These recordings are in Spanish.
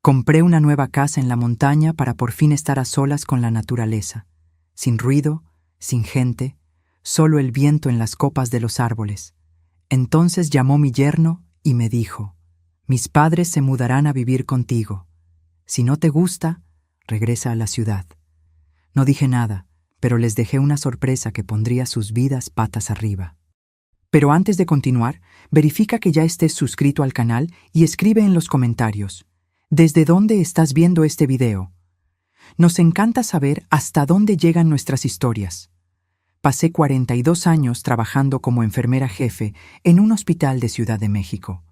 Compré una nueva casa en la montaña para por fin estar a solas con la naturaleza, sin ruido, sin gente, solo el viento en las copas de los árboles. Entonces llamó mi yerno y me dijo: «Mis padres se mudarán a vivir contigo. Si no te gusta, regresa a la ciudad». No dije nada, pero les dejé una sorpresa que pondría sus vidas patas arriba. Pero antes de continuar, verifica que ya estés suscrito al canal y escribe en los comentarios: ¿desde dónde estás viendo este video? Nos encanta saber hasta dónde llegan nuestras historias. Pasé 42 años trabajando como enfermera jefe en un hospital de Ciudad de México.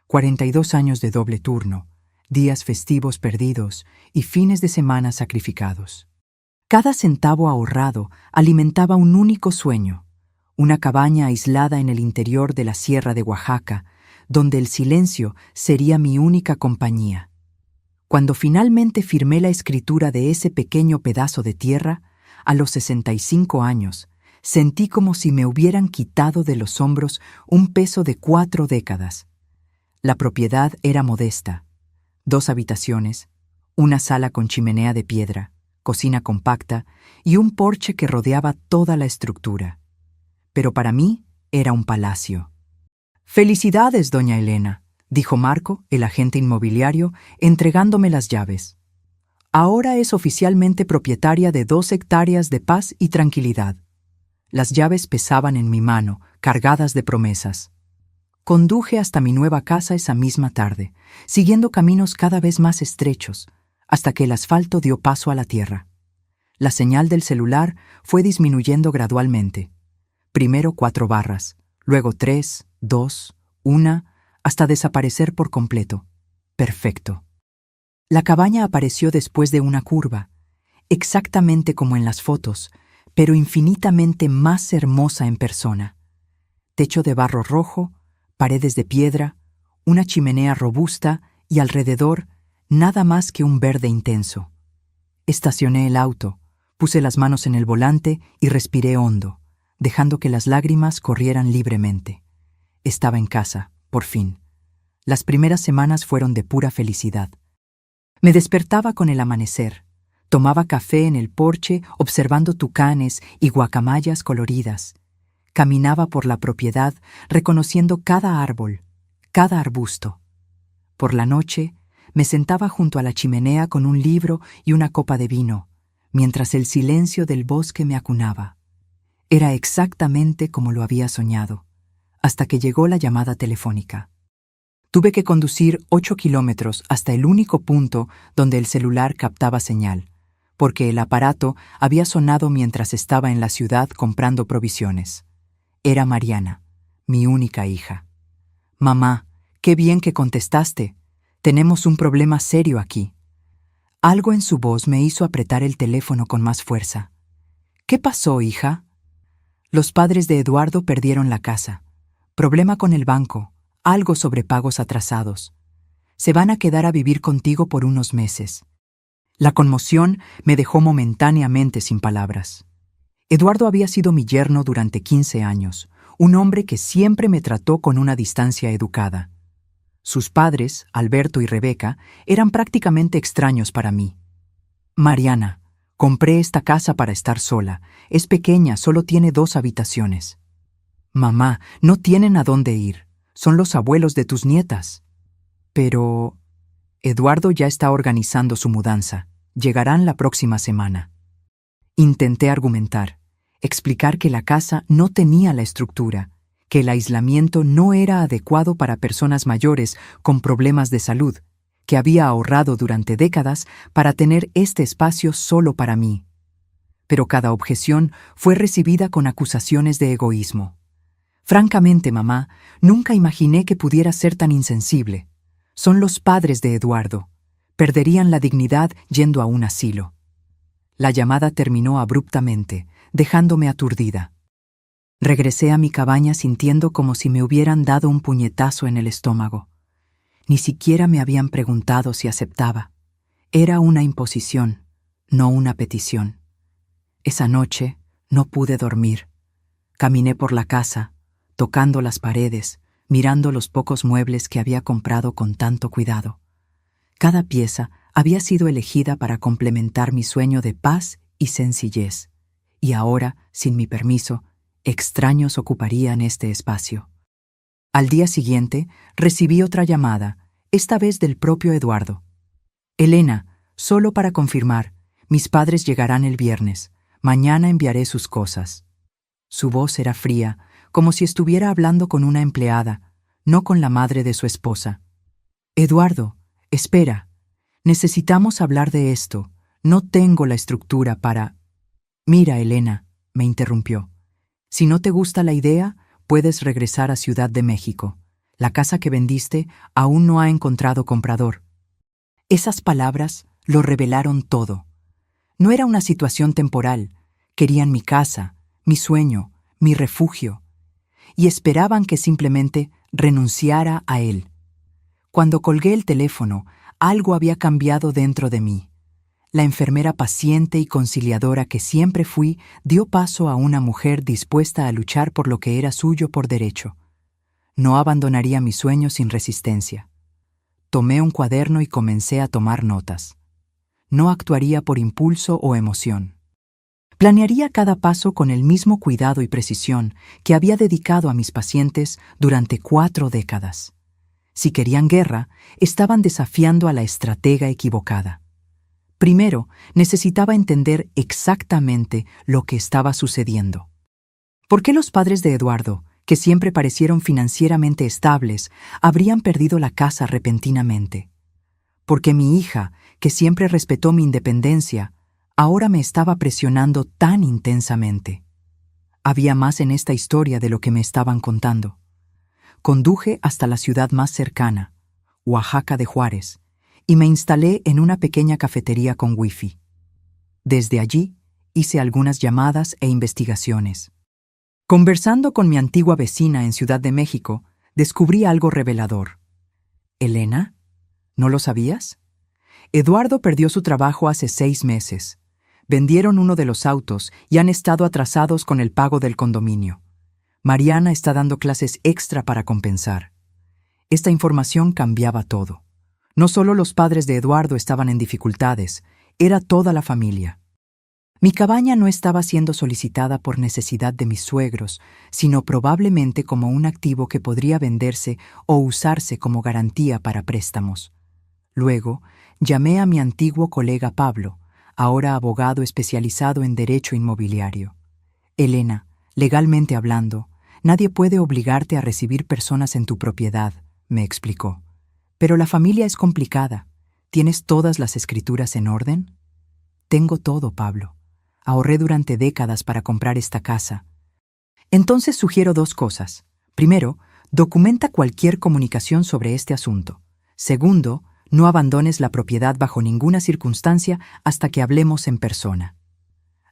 42 años de doble turno, días festivos perdidos y fines de semana sacrificados. Cada centavo ahorrado alimentaba un único sueño: una cabaña aislada en el interior de la Sierra de Oaxaca, donde el silencio sería mi única compañía. Cuando finalmente firmé la escritura de ese pequeño pedazo de tierra, a los 65 años, sentí como si me hubieran quitado de los hombros un peso de 4 décadas. La propiedad era modesta: 2 habitaciones, una sala con chimenea de piedra, cocina compacta y un porche que rodeaba toda la estructura. Pero para mí era un palacio. «Felicidades, doña Elena», dijo Marco, el agente inmobiliario, entregándome las llaves. «Ahora es oficialmente propietaria de 2 hectáreas de paz y tranquilidad». Las llaves pesaban en mi mano, cargadas de promesas. Conduje hasta mi nueva casa esa misma tarde, siguiendo caminos cada vez más estrechos, hasta que el asfalto dio paso a la tierra. La señal del celular fue disminuyendo gradualmente. Primero 4 barras, luego 3, 2, 1, hasta desaparecer por completo. Perfecto. La cabaña apareció después de una curva, exactamente como en las fotos, pero infinitamente más hermosa en persona. Techo de barro rojo, paredes de piedra, una chimenea robusta y alrededor nada más que un verde intenso. Estacioné el auto, puse las manos en el volante y respiré hondo, dejando que las lágrimas corrieran libremente. Estaba en casa, por fin. Las primeras semanas fueron de pura felicidad. Me despertaba con el amanecer, tomaba café en el porche observando tucanes y guacamayas coloridas. Caminaba por la propiedad reconociendo cada árbol, cada arbusto. Por la noche, me sentaba junto a la chimenea con un libro y una copa de vino, mientras el silencio del bosque me acunaba. Era exactamente como lo había soñado, hasta que llegó la llamada telefónica. Tuve que conducir 8 kilómetros hasta el único punto donde el celular captaba señal, porque el aparato había sonado mientras estaba en la ciudad comprando provisiones. Era Mariana, mi única hija. «Mamá, qué bien que contestaste. Tenemos un problema serio aquí». Algo en su voz me hizo apretar el teléfono con más fuerza. «¿Qué pasó, hija?» «Los padres de Eduardo perdieron la casa. Problema con el banco, algo sobre pagos atrasados. Se van a quedar a vivir contigo por unos meses». La conmoción me dejó momentáneamente sin palabras. Eduardo había sido mi yerno durante 15 años, un hombre que siempre me trató con una distancia educada. Sus padres, Alberto y Rebeca, eran prácticamente extraños para mí. «Mariana, compré esta casa para estar sola. Es pequeña, solo tiene 2 habitaciones». «Mamá, no tienen a dónde ir. Son los abuelos de tus nietas». «Pero...» «Eduardo ya está organizando su mudanza. Llegarán la próxima semana». Intenté argumentar, explicar que la casa no tenía la estructura, que el aislamiento no era adecuado para personas mayores con problemas de salud, que había ahorrado durante décadas para tener este espacio solo para mí. Pero cada objeción fue recibida con acusaciones de egoísmo. «Francamente, mamá, nunca imaginé que pudiera ser tan insensible. Son los padres de Eduardo. Perderían la dignidad yendo a un asilo». La llamada terminó abruptamente, dejándome aturdida. Regresé a mi cabaña sintiendo como si me hubieran dado un puñetazo en el estómago. Ni siquiera me habían preguntado si aceptaba. Era una imposición, no una petición. Esa noche no pude dormir. Caminé por la casa, tocando las paredes, mirando los pocos muebles que había comprado con tanto cuidado. Cada pieza había sido elegida para complementar mi sueño de paz y sencillez, y ahora, sin mi permiso, extraños ocuparían este espacio. Al día siguiente, recibí otra llamada, esta vez del propio Eduardo. Elena, solo para confirmar, mis padres llegarán el viernes. Mañana enviaré sus cosas. Su voz era fría, como si estuviera hablando con una empleada, no con la madre de su esposa. Eduardo, espera. Necesitamos hablar de esto. No tengo la estructura para... Mira, Elena, me interrumpió. Si no te gusta la idea, puedes regresar a Ciudad de México. La casa que vendiste aún no ha encontrado comprador. Esas palabras lo revelaron todo. No era una situación temporal. Querían mi casa, mi sueño, mi refugio. Y esperaban que simplemente renunciara a él. Cuando colgué el teléfono, algo había cambiado dentro de mí. La enfermera paciente y conciliadora que siempre fui dio paso a una mujer dispuesta a luchar por lo que era suyo por derecho. No abandonaría mi sueño sin resistencia. Tomé un cuaderno y comencé a tomar notas. No actuaría por impulso o emoción. Planearía cada paso con el mismo cuidado y precisión que había dedicado a mis pacientes durante 4 décadas. Si querían guerra, estaban desafiando a la estratega equivocada. Primero, necesitaba entender exactamente lo que estaba sucediendo. ¿Por qué los padres de Eduardo, que siempre parecieron financieramente estables, habrían perdido la casa repentinamente? ¿Por qué mi hija, que siempre respetó mi independencia, ahora me estaba presionando tan intensamente? Había más en esta historia de lo que me estaban contando. Conduje hasta la ciudad más cercana, Oaxaca de Juárez, y me instalé en una pequeña cafetería con wifi. Desde allí, hice algunas llamadas e investigaciones. Conversando con mi antigua vecina en Ciudad de México, descubrí algo revelador. ¿Elena? ¿No lo sabías? Eduardo perdió su trabajo hace 6 meses. Vendieron uno de los autos y han estado atrasados con el pago del condominio. Mariana está dando clases extra para compensar. Esta información cambiaba todo. No solo los padres de Eduardo estaban en dificultades, era toda la familia. Mi cabaña no estaba siendo solicitada por necesidad de mis suegros, sino probablemente como un activo que podría venderse o usarse como garantía para préstamos. Luego, llamé a mi antiguo colega Pablo, ahora abogado especializado en derecho inmobiliario. Elena, legalmente hablando, nadie puede obligarte a recibir personas en tu propiedad, me explicó. Pero la familia es complicada. ¿Tienes todas las escrituras en orden? Tengo todo, Pablo. Ahorré durante décadas para comprar esta casa. Entonces sugiero 2 cosas. Primero, documenta cualquier comunicación sobre este asunto. Segundo, no abandones la propiedad bajo ninguna circunstancia hasta que hablemos en persona.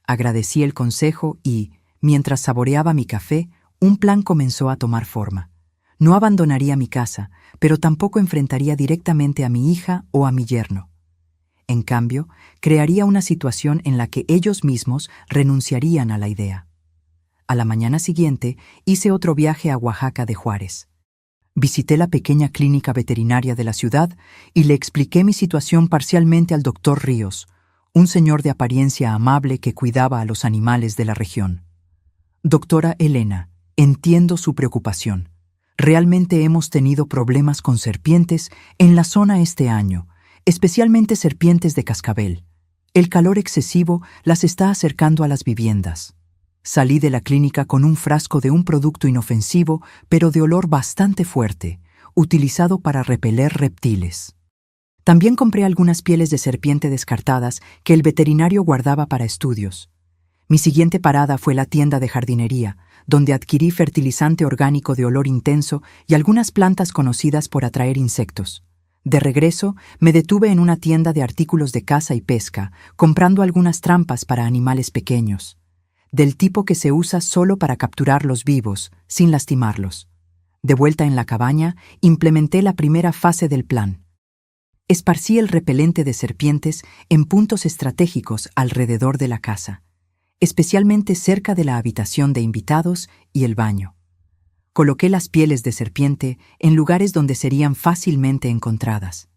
Agradecí el consejo y, mientras saboreaba mi café, un plan comenzó a tomar forma. No abandonaría mi casa, pero tampoco enfrentaría directamente a mi hija o a mi yerno. En cambio, crearía una situación en la que ellos mismos renunciarían a la idea. A la mañana siguiente, hice otro viaje a Oaxaca de Juárez. Visité la pequeña clínica veterinaria de la ciudad y le expliqué mi situación parcialmente al doctor Ríos, un señor de apariencia amable que cuidaba a los animales de la región. Doctora Elena, entiendo su preocupación. Realmente hemos tenido problemas con serpientes en la zona este año, especialmente serpientes de cascabel. El calor excesivo las está acercando a las viviendas. Salí de la clínica con un frasco de un producto inofensivo, pero de olor bastante fuerte, utilizado para repeler reptiles. También compré algunas pieles de serpiente descartadas que el veterinario guardaba para estudios. Mi siguiente parada fue la tienda de jardinería, donde adquirí fertilizante orgánico de olor intenso y algunas plantas conocidas por atraer insectos. De regreso, me detuve en una tienda de artículos de caza y pesca, comprando algunas trampas para animales pequeños, del tipo que se usa solo para capturarlos vivos, sin lastimarlos. De vuelta en la cabaña, implementé la primera fase del plan. Esparcí el repelente de serpientes en puntos estratégicos alrededor de la casa, especialmente cerca de la habitación de invitados y el baño. Coloqué las pieles de serpiente en lugares donde serían fácilmente encontradas.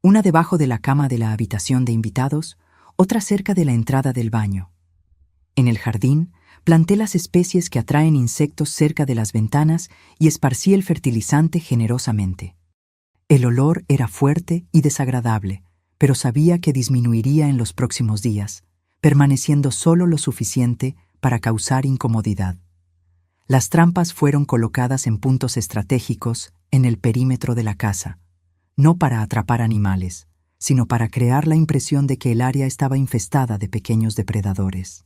una debajo de la cama de la habitación de invitados, otra cerca de la entrada del baño. En el jardín, planté las especies que atraen insectos cerca de las ventanas y esparcí el fertilizante generosamente. El olor era fuerte y desagradable, pero sabía que disminuiría en los próximos días, permaneciendo solo lo suficiente para causar incomodidad. Las trampas fueron colocadas en puntos estratégicos en el perímetro de la casa, no para atrapar animales, sino para crear la impresión de que el área estaba infestada de pequeños depredadores.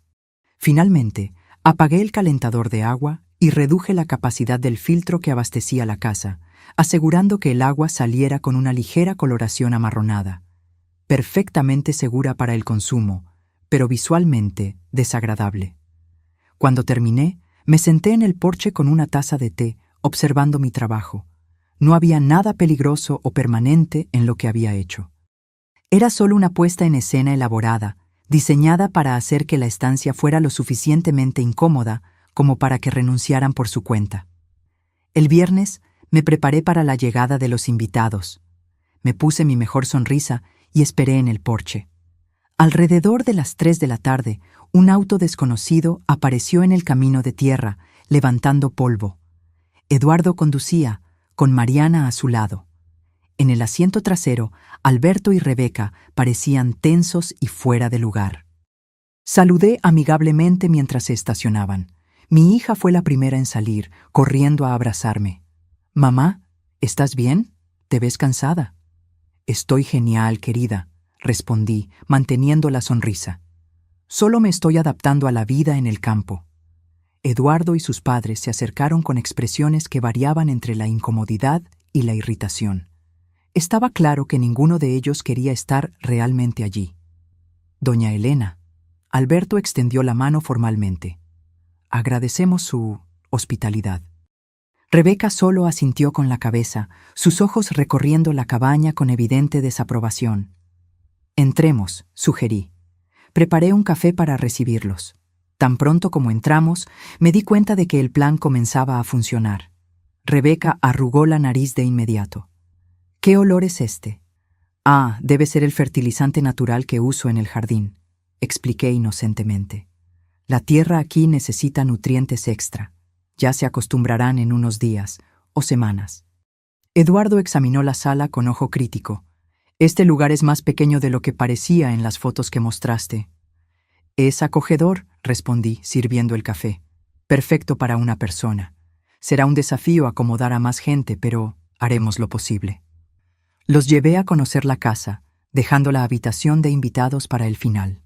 Finalmente, apagué el calentador de agua y reduje la capacidad del filtro que abastecía la casa, asegurando que el agua saliera con una ligera coloración amarronada, perfectamente segura para el consumo, pero visualmente desagradable. Cuando terminé, me senté en el porche con una taza de té, observando mi trabajo. No había nada peligroso o permanente en lo que había hecho. Era solo una puesta en escena elaborada, diseñada para hacer que la estancia fuera lo suficientemente incómoda como para que renunciaran por su cuenta. El viernes me preparé para la llegada de los invitados. Me puse mi mejor sonrisa y esperé en el porche. Alrededor de las 3 de la tarde, un auto desconocido apareció en el camino de tierra, levantando polvo. Eduardo conducía, con Mariana a su lado. En el asiento trasero, Alberto y Rebeca parecían tensos y fuera de lugar. Saludé amigablemente mientras se estacionaban. Mi hija fue la primera en salir, corriendo a abrazarme. «Mamá, ¿estás bien? Te ves cansada». «Estoy genial, querida», respondí, manteniendo la sonrisa. «Solo me estoy adaptando a la vida en el campo». Eduardo y sus padres se acercaron con expresiones que variaban entre la incomodidad y la irritación. Estaba claro que ninguno de ellos quería estar realmente allí. «Doña Elena», Alberto extendió la mano formalmente. «Agradecemos su hospitalidad». Rebeca solo asintió con la cabeza, sus ojos recorriendo la cabaña con evidente desaprobación. «Entremos», sugerí. Preparé un café para recibirlos. Tan pronto como entramos, me di cuenta de que el plan comenzaba a funcionar. Rebeca arrugó la nariz de inmediato. «¿Qué olor es este?» «Ah, debe ser el fertilizante natural que uso en el jardín», expliqué inocentemente. «La tierra aquí necesita nutrientes extra. Ya se acostumbrarán en unos días o semanas». Eduardo examinó la sala con ojo crítico. «Este lugar es más pequeño de lo que parecía en las fotos que mostraste». «Es acogedor», respondí, sirviendo el café. «Perfecto para una persona. Será un desafío acomodar a más gente, pero haremos lo posible». Los llevé a conocer la casa, dejando la habitación de invitados para el final.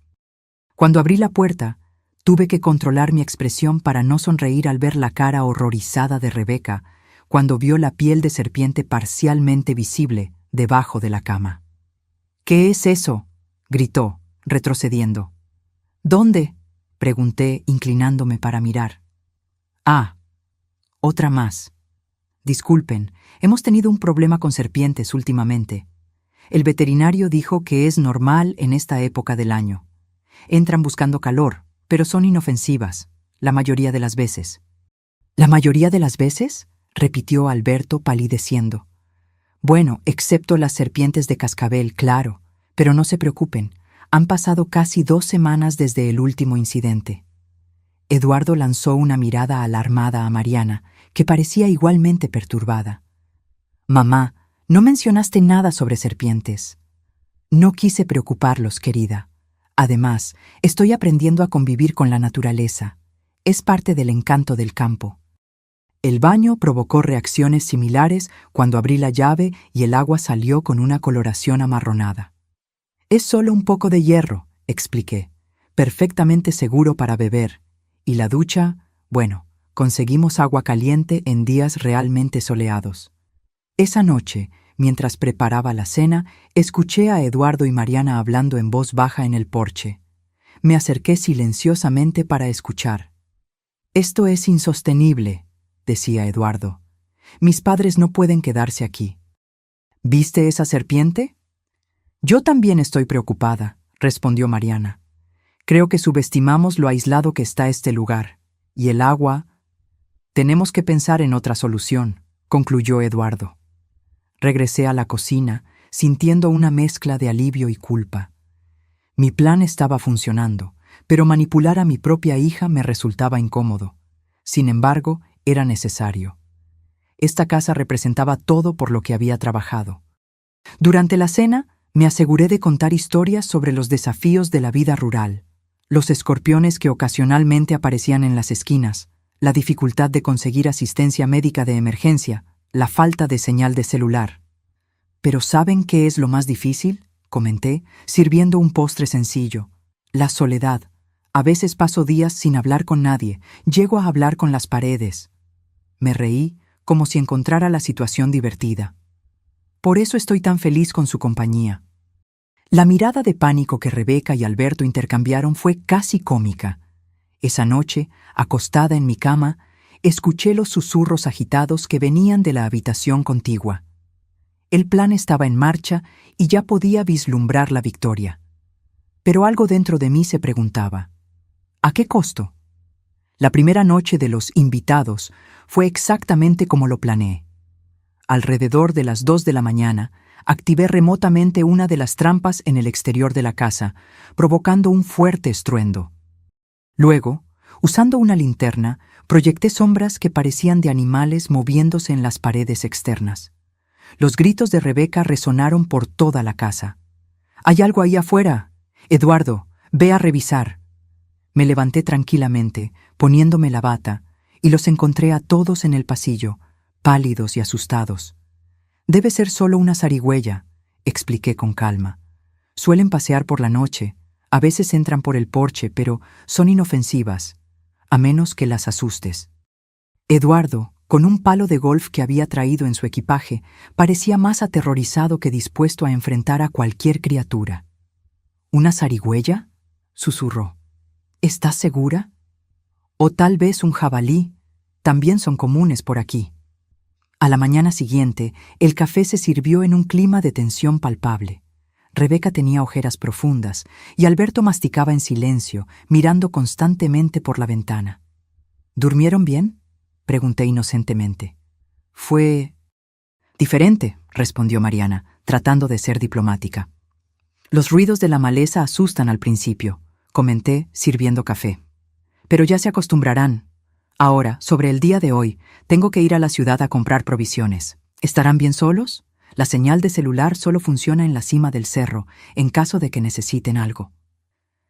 Cuando abrí la puerta, tuve que controlar mi expresión para no sonreír al ver la cara horrorizada de Rebeca cuando vio la piel de serpiente parcialmente visible debajo de la cama. «¿Qué es eso?», gritó, retrocediendo. «¿Dónde?», pregunté, inclinándome para mirar. «Ah, otra más. Disculpen, hemos tenido un problema con serpientes últimamente. El veterinario dijo que es normal en esta época del año. Entran buscando calor, pero son inofensivas, la mayoría de las veces». «¿La mayoría de las veces?», repitió Alberto palideciendo. «Bueno, excepto las serpientes de cascabel, claro, pero no se preocupen, han pasado casi 2 semanas desde el último incidente». Eduardo lanzó una mirada alarmada a Mariana, que parecía igualmente perturbada. «Mamá, no mencionaste nada sobre serpientes». «No quise preocuparlos, querida. Además, estoy aprendiendo a convivir con la naturaleza. Es parte del encanto del campo». El baño provocó reacciones similares cuando abrí la llave y el agua salió con una coloración amarronada. «Es solo un poco de hierro», expliqué, «perfectamente seguro para beber. Y la ducha, bueno, conseguimos agua caliente en días realmente soleados». Esa noche, mientras preparaba la cena, escuché a Eduardo y Mariana hablando en voz baja en el porche. Me acerqué silenciosamente para escuchar. «Esto es insostenible», decía Eduardo. «Mis padres no pueden quedarse aquí». «¿Viste esa serpiente?». «Yo también estoy preocupada», respondió Mariana. «Creo que subestimamos lo aislado que está este lugar. Y el agua...». «Tenemos que pensar en otra solución», concluyó Eduardo. Regresé a la cocina, sintiendo una mezcla de alivio y culpa. Mi plan estaba funcionando, pero manipular a mi propia hija me resultaba incómodo. Sin embargo, era necesario. Esta casa representaba todo por lo que había trabajado. Durante la cena, me aseguré de contar historias sobre los desafíos de la vida rural, los escorpiones que ocasionalmente aparecían en las esquinas, la dificultad de conseguir asistencia médica de emergencia, la falta de señal de celular. ¿Pero saben qué es lo más difícil?, comenté, sirviendo un postre sencillo. La soledad. A veces paso días sin hablar con nadie, llego a hablar con las paredes. Me reí, como si encontrara la situación divertida. Por eso estoy tan feliz con su compañía. La mirada de pánico que Rebeca y Alberto intercambiaron fue casi cómica. Esa noche, acostada en mi cama, escuché los susurros agitados que venían de la habitación contigua. El plan estaba en marcha y ya podía vislumbrar la victoria. Pero algo dentro de mí se preguntaba, ¿a qué costo? La primera noche de los invitados fue exactamente como lo planeé. Alrededor de las 2 de la mañana, activé remotamente una de las trampas en el exterior de la casa, provocando un fuerte estruendo. Luego, usando una linterna, proyecté sombras que parecían de animales moviéndose en las paredes externas. Los gritos de Rebeca resonaron por toda la casa. «¡Hay algo ahí afuera! Eduardo, ve a revisar». Me levanté tranquilamente, poniéndome la bata, y los encontré a todos en el pasillo, pálidos y asustados. «Debe ser solo una zarigüeya», expliqué con calma. «Suelen pasear por la noche, a veces entran por el porche, pero son inofensivas, a menos que las asustes». Eduardo, con un palo de golf que había traído en su equipaje, parecía más aterrorizado que dispuesto a enfrentar a cualquier criatura. «¿Una zarigüeya?», susurró. «¿Estás segura? O tal vez un jabalí, también son comunes por aquí». A la mañana siguiente, el café se sirvió en un clima de tensión palpable. Rebeca tenía ojeras profundas y Alberto masticaba en silencio, mirando constantemente por la ventana. «¿Durmieron bien?», pregunté inocentemente. «Fue diferente», respondió Mariana, tratando de ser diplomática. «Los ruidos de la maleza asustan al principio», comenté, sirviendo café. «Pero ya se acostumbrarán. Ahora, sobre el día de hoy, tengo que ir a la ciudad a comprar provisiones. ¿Estarán bien solos? La señal de celular solo funciona en la cima del cerro, en caso de que necesiten algo».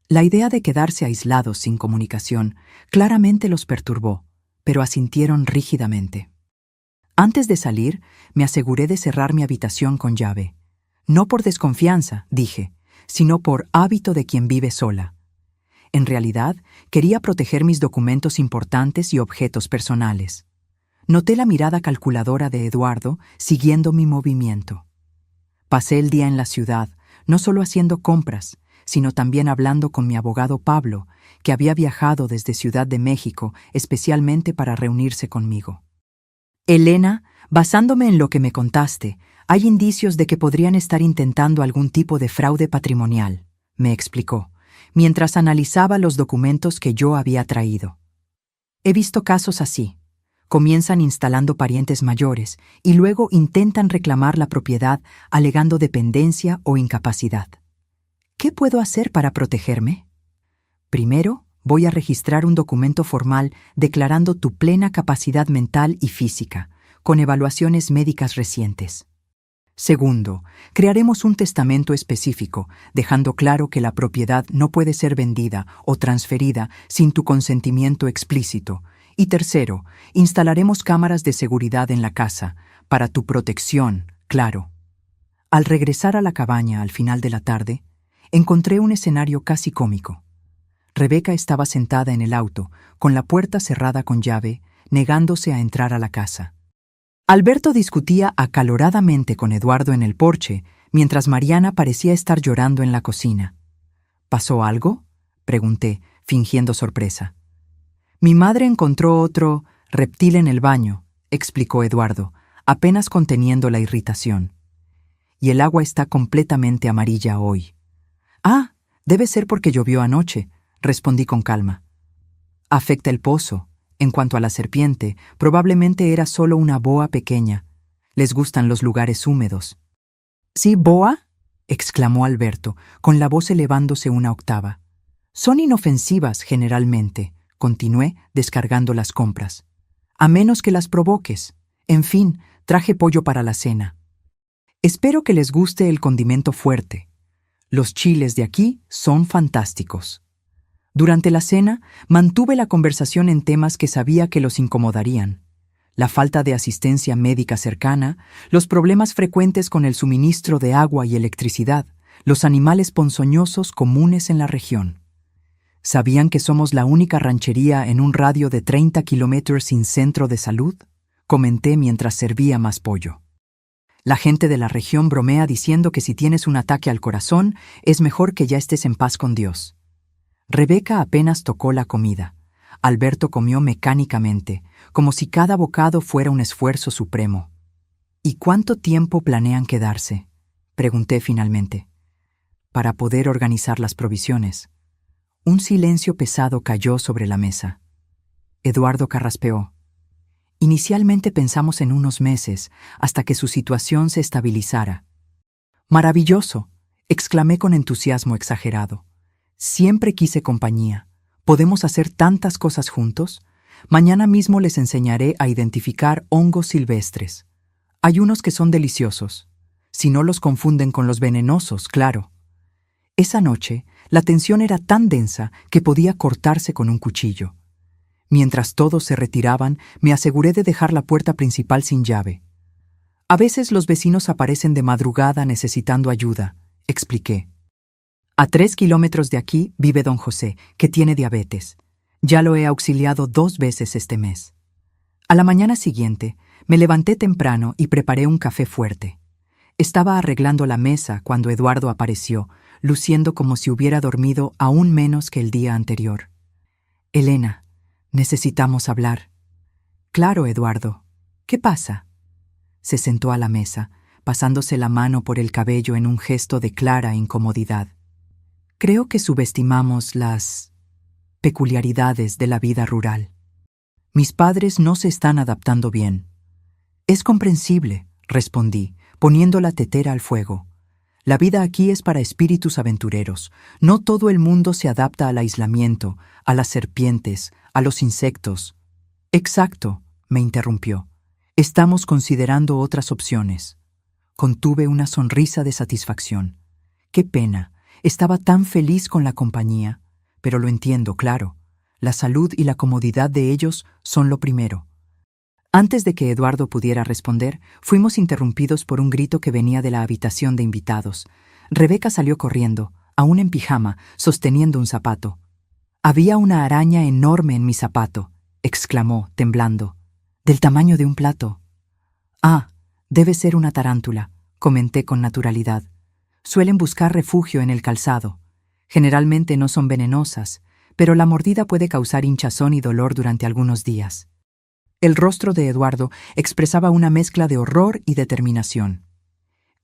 La idea de quedarse aislados sin comunicación claramente los perturbó, pero asintieron rígidamente. Antes de salir, me aseguré de cerrar mi habitación con llave. No por desconfianza, dije, sino por hábito de quien vive sola. En realidad, quería proteger mis documentos importantes y objetos personales. Noté la mirada calculadora de Eduardo siguiendo mi movimiento. Pasé el día en la ciudad, no solo haciendo compras, sino también hablando con mi abogado Pablo, que había viajado desde Ciudad de México especialmente para reunirse conmigo. «Elena, basándome en lo que me contaste, hay indicios de que podrían estar intentando algún tipo de fraude patrimonial», me explicó, mientras analizaba los documentos que yo había traído. «He visto casos así. Comienzan instalando parientes mayores y luego intentan reclamar la propiedad alegando dependencia o incapacidad. ¿Qué puedo hacer para protegerme? Primero, voy a registrar un documento formal declarando tu plena capacidad mental y física, con evaluaciones médicas recientes. Segundo, crearemos un testamento específico, dejando claro que la propiedad no puede ser vendida o transferida sin tu consentimiento explícito. Y tercero, instalaremos cámaras de seguridad en la casa, para tu protección, claro». Al regresar a la cabaña al final de la tarde, encontré un escenario casi cómico. Rebeca estaba sentada en el auto, con la puerta cerrada con llave, negándose a entrar a la casa. Alberto discutía acaloradamente con Eduardo en el porche, mientras Mariana parecía estar llorando en la cocina. «¿Pasó algo?», pregunté, fingiendo sorpresa. «Mi madre encontró otro reptil en el baño», explicó Eduardo, apenas conteniendo la irritación. «Y el agua está completamente amarilla hoy». «Ah, debe ser porque llovió anoche», respondí con calma. «Afecta el pozo. En cuanto a la serpiente, probablemente era solo una boa pequeña. Les gustan los lugares húmedos». ¿Sí, boa? Exclamó Alberto, con la voz elevándose una octava. Son inofensivas generalmente, continué, descargando las compras. A menos que las provoques. En fin, traje pollo para la cena. Espero que les guste el condimento fuerte. Los chiles de aquí son fantásticos. Durante la cena, mantuve la conversación en temas que sabía que los incomodarían. La falta de asistencia médica cercana, los problemas frecuentes con el suministro de agua y electricidad, los animales ponzoñosos comunes en la región. ¿Sabían que somos la única ranchería en un radio de 30 kilómetros sin centro de salud? Comenté mientras servía más pollo. La gente de la región bromea diciendo que si tienes un ataque al corazón, es mejor que ya estés en paz con Dios. Rebeca apenas tocó la comida. Alberto comió mecánicamente, como si cada bocado fuera un esfuerzo supremo. ¿Y cuánto tiempo planean quedarse?, pregunté finalmente. Para poder organizar las provisiones. Un silencio pesado cayó sobre la mesa. Eduardo carraspeó. Inicialmente pensamos en unos meses, hasta que su situación se estabilizara. ¡Maravilloso!, exclamé con entusiasmo exagerado. Siempre quise compañía. ¿Podemos hacer tantas cosas juntos? Mañana mismo les enseñaré a identificar hongos silvestres. Hay unos que son deliciosos. Si no los confunden con los venenosos, claro. Esa noche, la tensión era tan densa que podía cortarse con un cuchillo. Mientras todos se retiraban, me aseguré de dejar la puerta principal sin llave. A veces los vecinos aparecen de madrugada necesitando ayuda, expliqué. A 3 kilómetros de aquí vive don José, que tiene diabetes. Ya lo he auxiliado 2 veces este mes. A la mañana siguiente, me levanté temprano y preparé un café fuerte. Estaba arreglando la mesa cuando Eduardo apareció, luciendo como si hubiera dormido aún menos que el día anterior. Elena, necesitamos hablar. Claro, Eduardo. ¿Qué pasa? Se sentó a la mesa, pasándose la mano por el cabello en un gesto de clara incomodidad. Creo que subestimamos las peculiaridades de la vida rural. Mis padres no se están adaptando bien. Es comprensible, respondí, poniendo la tetera al fuego. La vida aquí es para espíritus aventureros. No todo el mundo se adapta al aislamiento, a las serpientes, a los insectos. Exacto, me interrumpió. Estamos considerando otras opciones. Contuve una sonrisa de satisfacción. Qué pena, estaba tan feliz con la compañía, pero lo entiendo, claro. La salud y la comodidad de ellos son lo primero. Antes de que Eduardo pudiera responder, fuimos interrumpidos por un grito que venía de la habitación de invitados. Rebeca salió corriendo, aún en pijama, sosteniendo un zapato. «Había una araña enorme en mi zapato», exclamó, temblando. «Del tamaño de un plato». «Ah, debe ser una tarántula», comenté con naturalidad. «Suelen buscar refugio en el calzado. Generalmente no son venenosas, pero la mordida puede causar hinchazón y dolor durante algunos días». El rostro de Eduardo expresaba una mezcla de horror y determinación.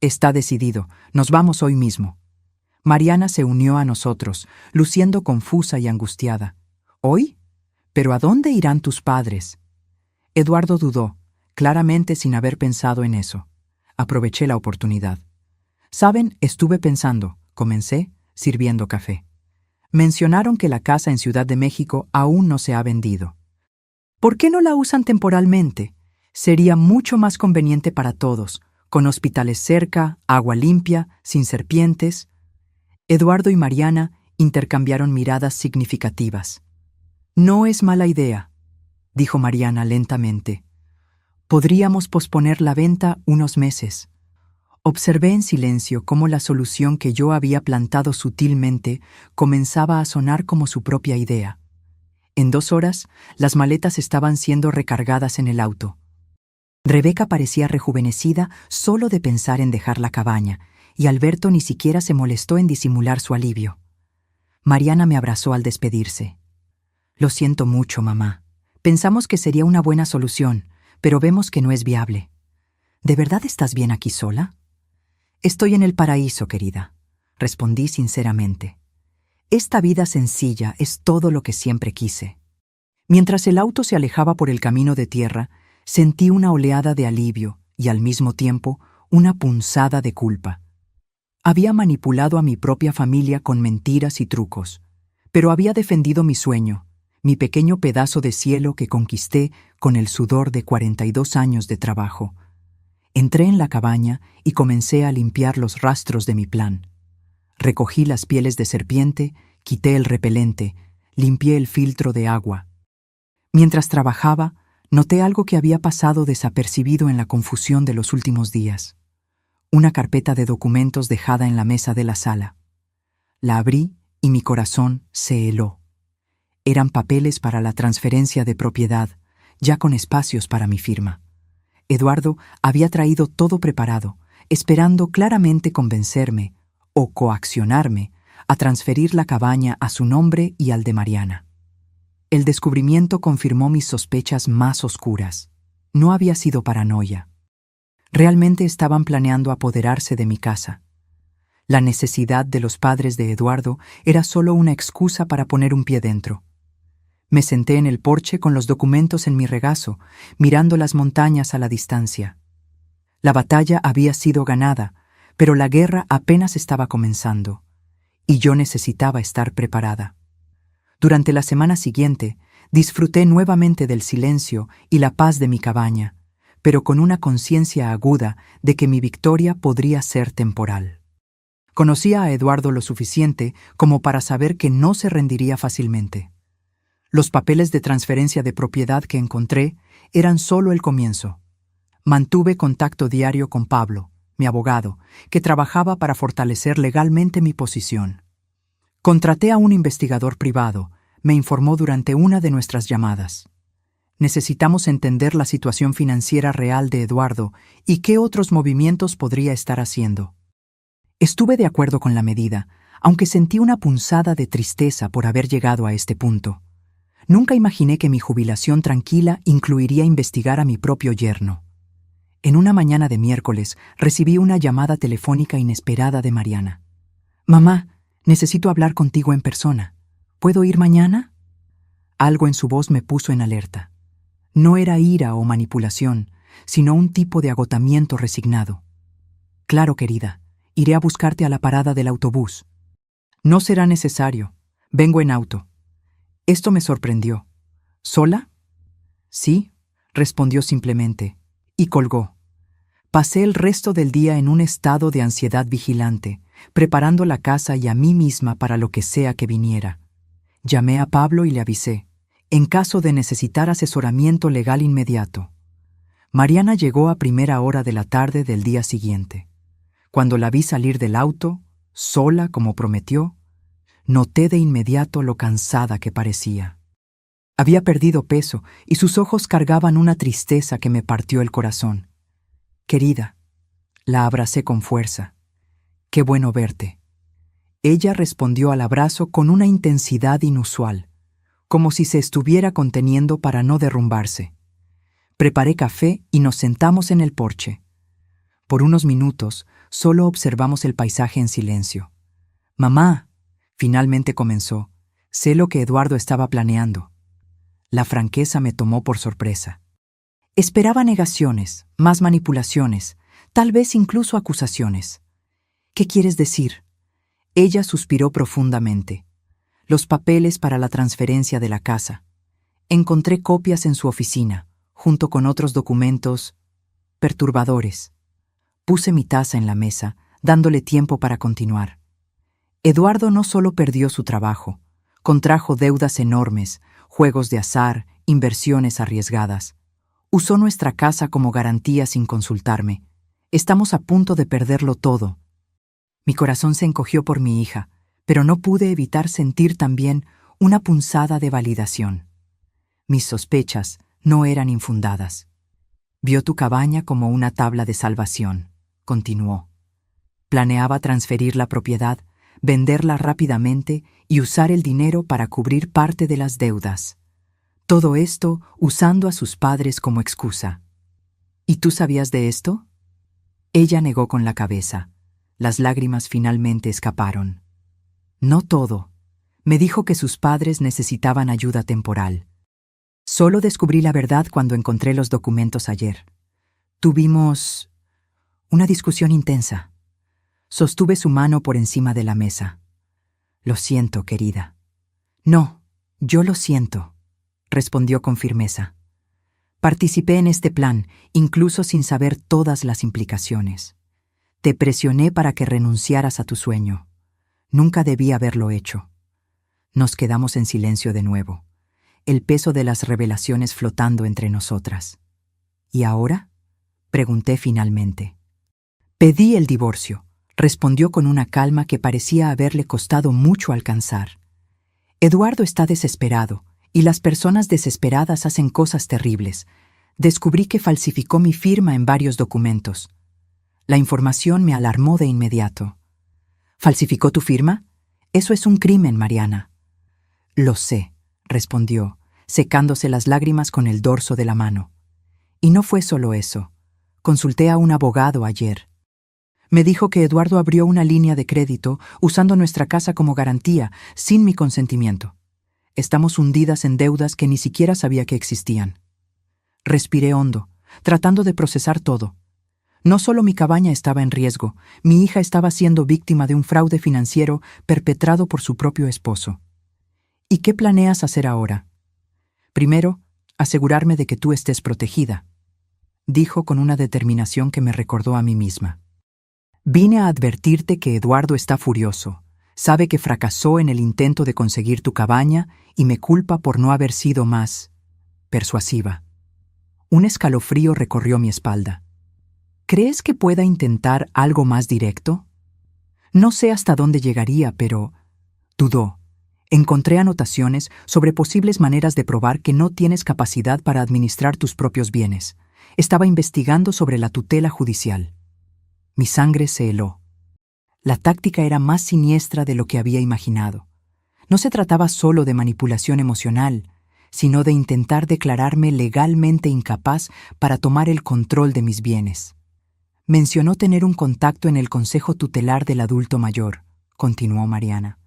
«Está decidido, nos vamos hoy mismo». Mariana se unió a nosotros, luciendo confusa y angustiada. «¿Hoy? ¿Pero a dónde irán tus padres?» Eduardo dudó, claramente sin haber pensado en eso. Aproveché la oportunidad. «Saben, estuve pensando», comencé, sirviendo café. «Mencionaron que la casa en Ciudad de México aún no se ha vendido. ¿Por qué no la usan temporalmente? Sería mucho más conveniente para todos, con hospitales cerca, agua limpia, sin serpientes». Eduardo y Mariana intercambiaron miradas significativas. «No es mala idea», dijo Mariana lentamente. «Podríamos posponer la venta unos meses». Observé en silencio cómo la solución que yo había plantado sutilmente comenzaba a sonar como su propia idea. En 2 horas, las maletas estaban siendo recargadas en el auto. Rebeca parecía rejuvenecida solo de pensar en dejar la cabaña, y Alberto ni siquiera se molestó en disimular su alivio. Mariana me abrazó al despedirse. «Lo siento mucho, mamá. Pensamos que sería una buena solución, pero vemos que no es viable. ¿De verdad estás bien aquí sola?» «Estoy en el paraíso, querida», respondí sinceramente. Esta vida sencilla es todo lo que siempre quise. Mientras el auto se alejaba por el camino de tierra, sentí una oleada de alivio y al mismo tiempo una punzada de culpa. Había manipulado a mi propia familia con mentiras y trucos, pero había defendido mi sueño, mi pequeño pedazo de cielo que conquisté con el sudor de 42 años de trabajo. Entré en la cabaña y comencé a limpiar los rastros de mi plan. Recogí las pieles de serpiente, quité el repelente, limpié el filtro de agua. Mientras trabajaba, noté algo que había pasado desapercibido en la confusión de los últimos días. Una carpeta de documentos dejada en la mesa de la sala. La abrí y mi corazón se heló. Eran papeles para la transferencia de propiedad, ya con espacios para mi firma. Eduardo había traído todo preparado, esperando claramente convencerme o coaccionarme a transferir la cabaña a su nombre y al de Mariana. El descubrimiento confirmó mis sospechas más oscuras. No había sido paranoia. Realmente estaban planeando apoderarse de mi casa. La necesidad de los padres de Eduardo era solo una excusa para poner un pie dentro. Me senté en el porche con los documentos en mi regazo, mirando las montañas a la distancia. La batalla había sido ganada, pero la guerra apenas estaba comenzando, y yo necesitaba estar preparada. Durante la semana siguiente, disfruté nuevamente del silencio y la paz de mi cabaña, pero con una conciencia aguda de que mi victoria podría ser temporal. Conocía a Eduardo lo suficiente como para saber que no se rendiría fácilmente. Los papeles de transferencia de propiedad que encontré eran solo el comienzo. Mantuve contacto diario con Pablo, mi abogado, que trabajaba para fortalecer legalmente mi posición. Contraté a un investigador privado, me informó durante una de nuestras llamadas. Necesitamos entender la situación financiera real de Eduardo y qué otros movimientos podría estar haciendo. Estuve de acuerdo con la medida, aunque sentí una punzada de tristeza por haber llegado a este punto. Nunca imaginé que mi jubilación tranquila incluiría investigar a mi propio yerno. En una mañana de miércoles recibí una llamada telefónica inesperada de Mariana. «Mamá, necesito hablar contigo en persona. ¿Puedo ir mañana?» Algo en su voz me puso en alerta. No era ira o manipulación, sino un tipo de agotamiento resignado. «Claro, querida, iré a buscarte a la parada del autobús». «No será necesario. Vengo en auto». Esto me sorprendió. ¿Sola? Sí, respondió simplemente, y colgó. Pasé el resto del día en un estado de ansiedad vigilante, preparando la casa y a mí misma para lo que sea que viniera. Llamé a Pablo y le avisé, en caso de necesitar asesoramiento legal inmediato. Mariana llegó a primera hora de la tarde del día siguiente. Cuando la vi salir del auto, sola como prometió, noté de inmediato lo cansada que parecía. Había perdido peso y sus ojos cargaban una tristeza que me partió el corazón. «Querida», la abracé con fuerza. «Qué bueno verte». Ella respondió al abrazo con una intensidad inusual, como si se estuviera conteniendo para no derrumbarse. Preparé café y nos sentamos en el porche. Por unos minutos solo observamos el paisaje en silencio. «Mamá», finalmente comenzó, «sé lo que Eduardo estaba planeando». La franqueza me tomó por sorpresa. Esperaba negaciones, más manipulaciones, tal vez incluso acusaciones. «¿Qué quieres decir?» Ella suspiró profundamente. «Los papeles para la transferencia de la casa. Encontré copias en su oficina, junto con otros documentos perturbadores». Puse mi taza en la mesa, dándole tiempo para continuar. Eduardo no solo perdió su trabajo, contrajo deudas enormes, juegos de azar, inversiones arriesgadas. Usó nuestra casa como garantía sin consultarme. Estamos a punto de perderlo todo. Mi corazón se encogió por mi hija, pero no pude evitar sentir también una punzada de validación. Mis sospechas no eran infundadas. «Vio tu cabaña como una tabla de salvación», continuó. «Planeaba transferir la propiedad, venderla rápidamente y usar el dinero para cubrir parte de las deudas. Todo esto usando a sus padres como excusa. ¿Y tú sabías de esto?» Ella negó con la cabeza. Las lágrimas finalmente escaparon. «No todo. Me dijo que sus padres necesitaban ayuda temporal. Solo descubrí la verdad cuando encontré los documentos ayer. Tuvimos Una discusión intensa. Sostuve su mano por encima de la mesa. Lo siento, querida. No, yo lo siento, respondió con firmeza. Participé en este plan, incluso sin saber todas las implicaciones. Te presioné para que renunciaras a tu sueño. Nunca debí haberlo hecho. Nos quedamos en silencio de nuevo, el peso de las revelaciones flotando entre nosotras. ¿Y ahora?, pregunté finalmente. Pedí el divorcio, respondió con una calma que parecía haberle costado mucho alcanzar. Eduardo está desesperado, y las personas desesperadas hacen cosas terribles. Descubrí que falsificó mi firma en varios documentos. La información me alarmó de inmediato. ¿Falsificó tu firma? Eso es un crimen, Mariana. Lo sé, respondió, secándose las lágrimas con el dorso de la mano. Y no fue solo eso. Consulté a un abogado ayer. Me dijo que Eduardo abrió una línea de crédito usando nuestra casa como garantía, sin mi consentimiento. Estamos hundidas en deudas que ni siquiera sabía que existían. Respiré hondo, tratando de procesar todo. No solo mi cabaña estaba en riesgo, mi hija estaba siendo víctima de un fraude financiero perpetrado por su propio esposo. ¿Y qué planeas hacer ahora? Primero, asegurarme de que tú estés protegida, dijo con una determinación que me recordó a mí misma. Vine a advertirte que Eduardo está furioso. Sabe que fracasó en el intento de conseguir tu cabaña y me culpa por no haber sido más persuasiva. Un escalofrío recorrió mi espalda. ¿Crees que pueda intentar algo más directo? No sé hasta dónde llegaría, pero dudó. Encontré anotaciones sobre posibles maneras de probar que no tienes capacidad para administrar tus propios bienes. Estaba investigando sobre la tutela judicial. Mi sangre se heló. La táctica era más siniestra de lo que había imaginado. No se trataba solo de manipulación emocional, sino de intentar declararme legalmente incapaz para tomar el control de mis bienes. Mencionó tener un contacto en el Consejo Tutelar del Adulto Mayor, continuó Mariana.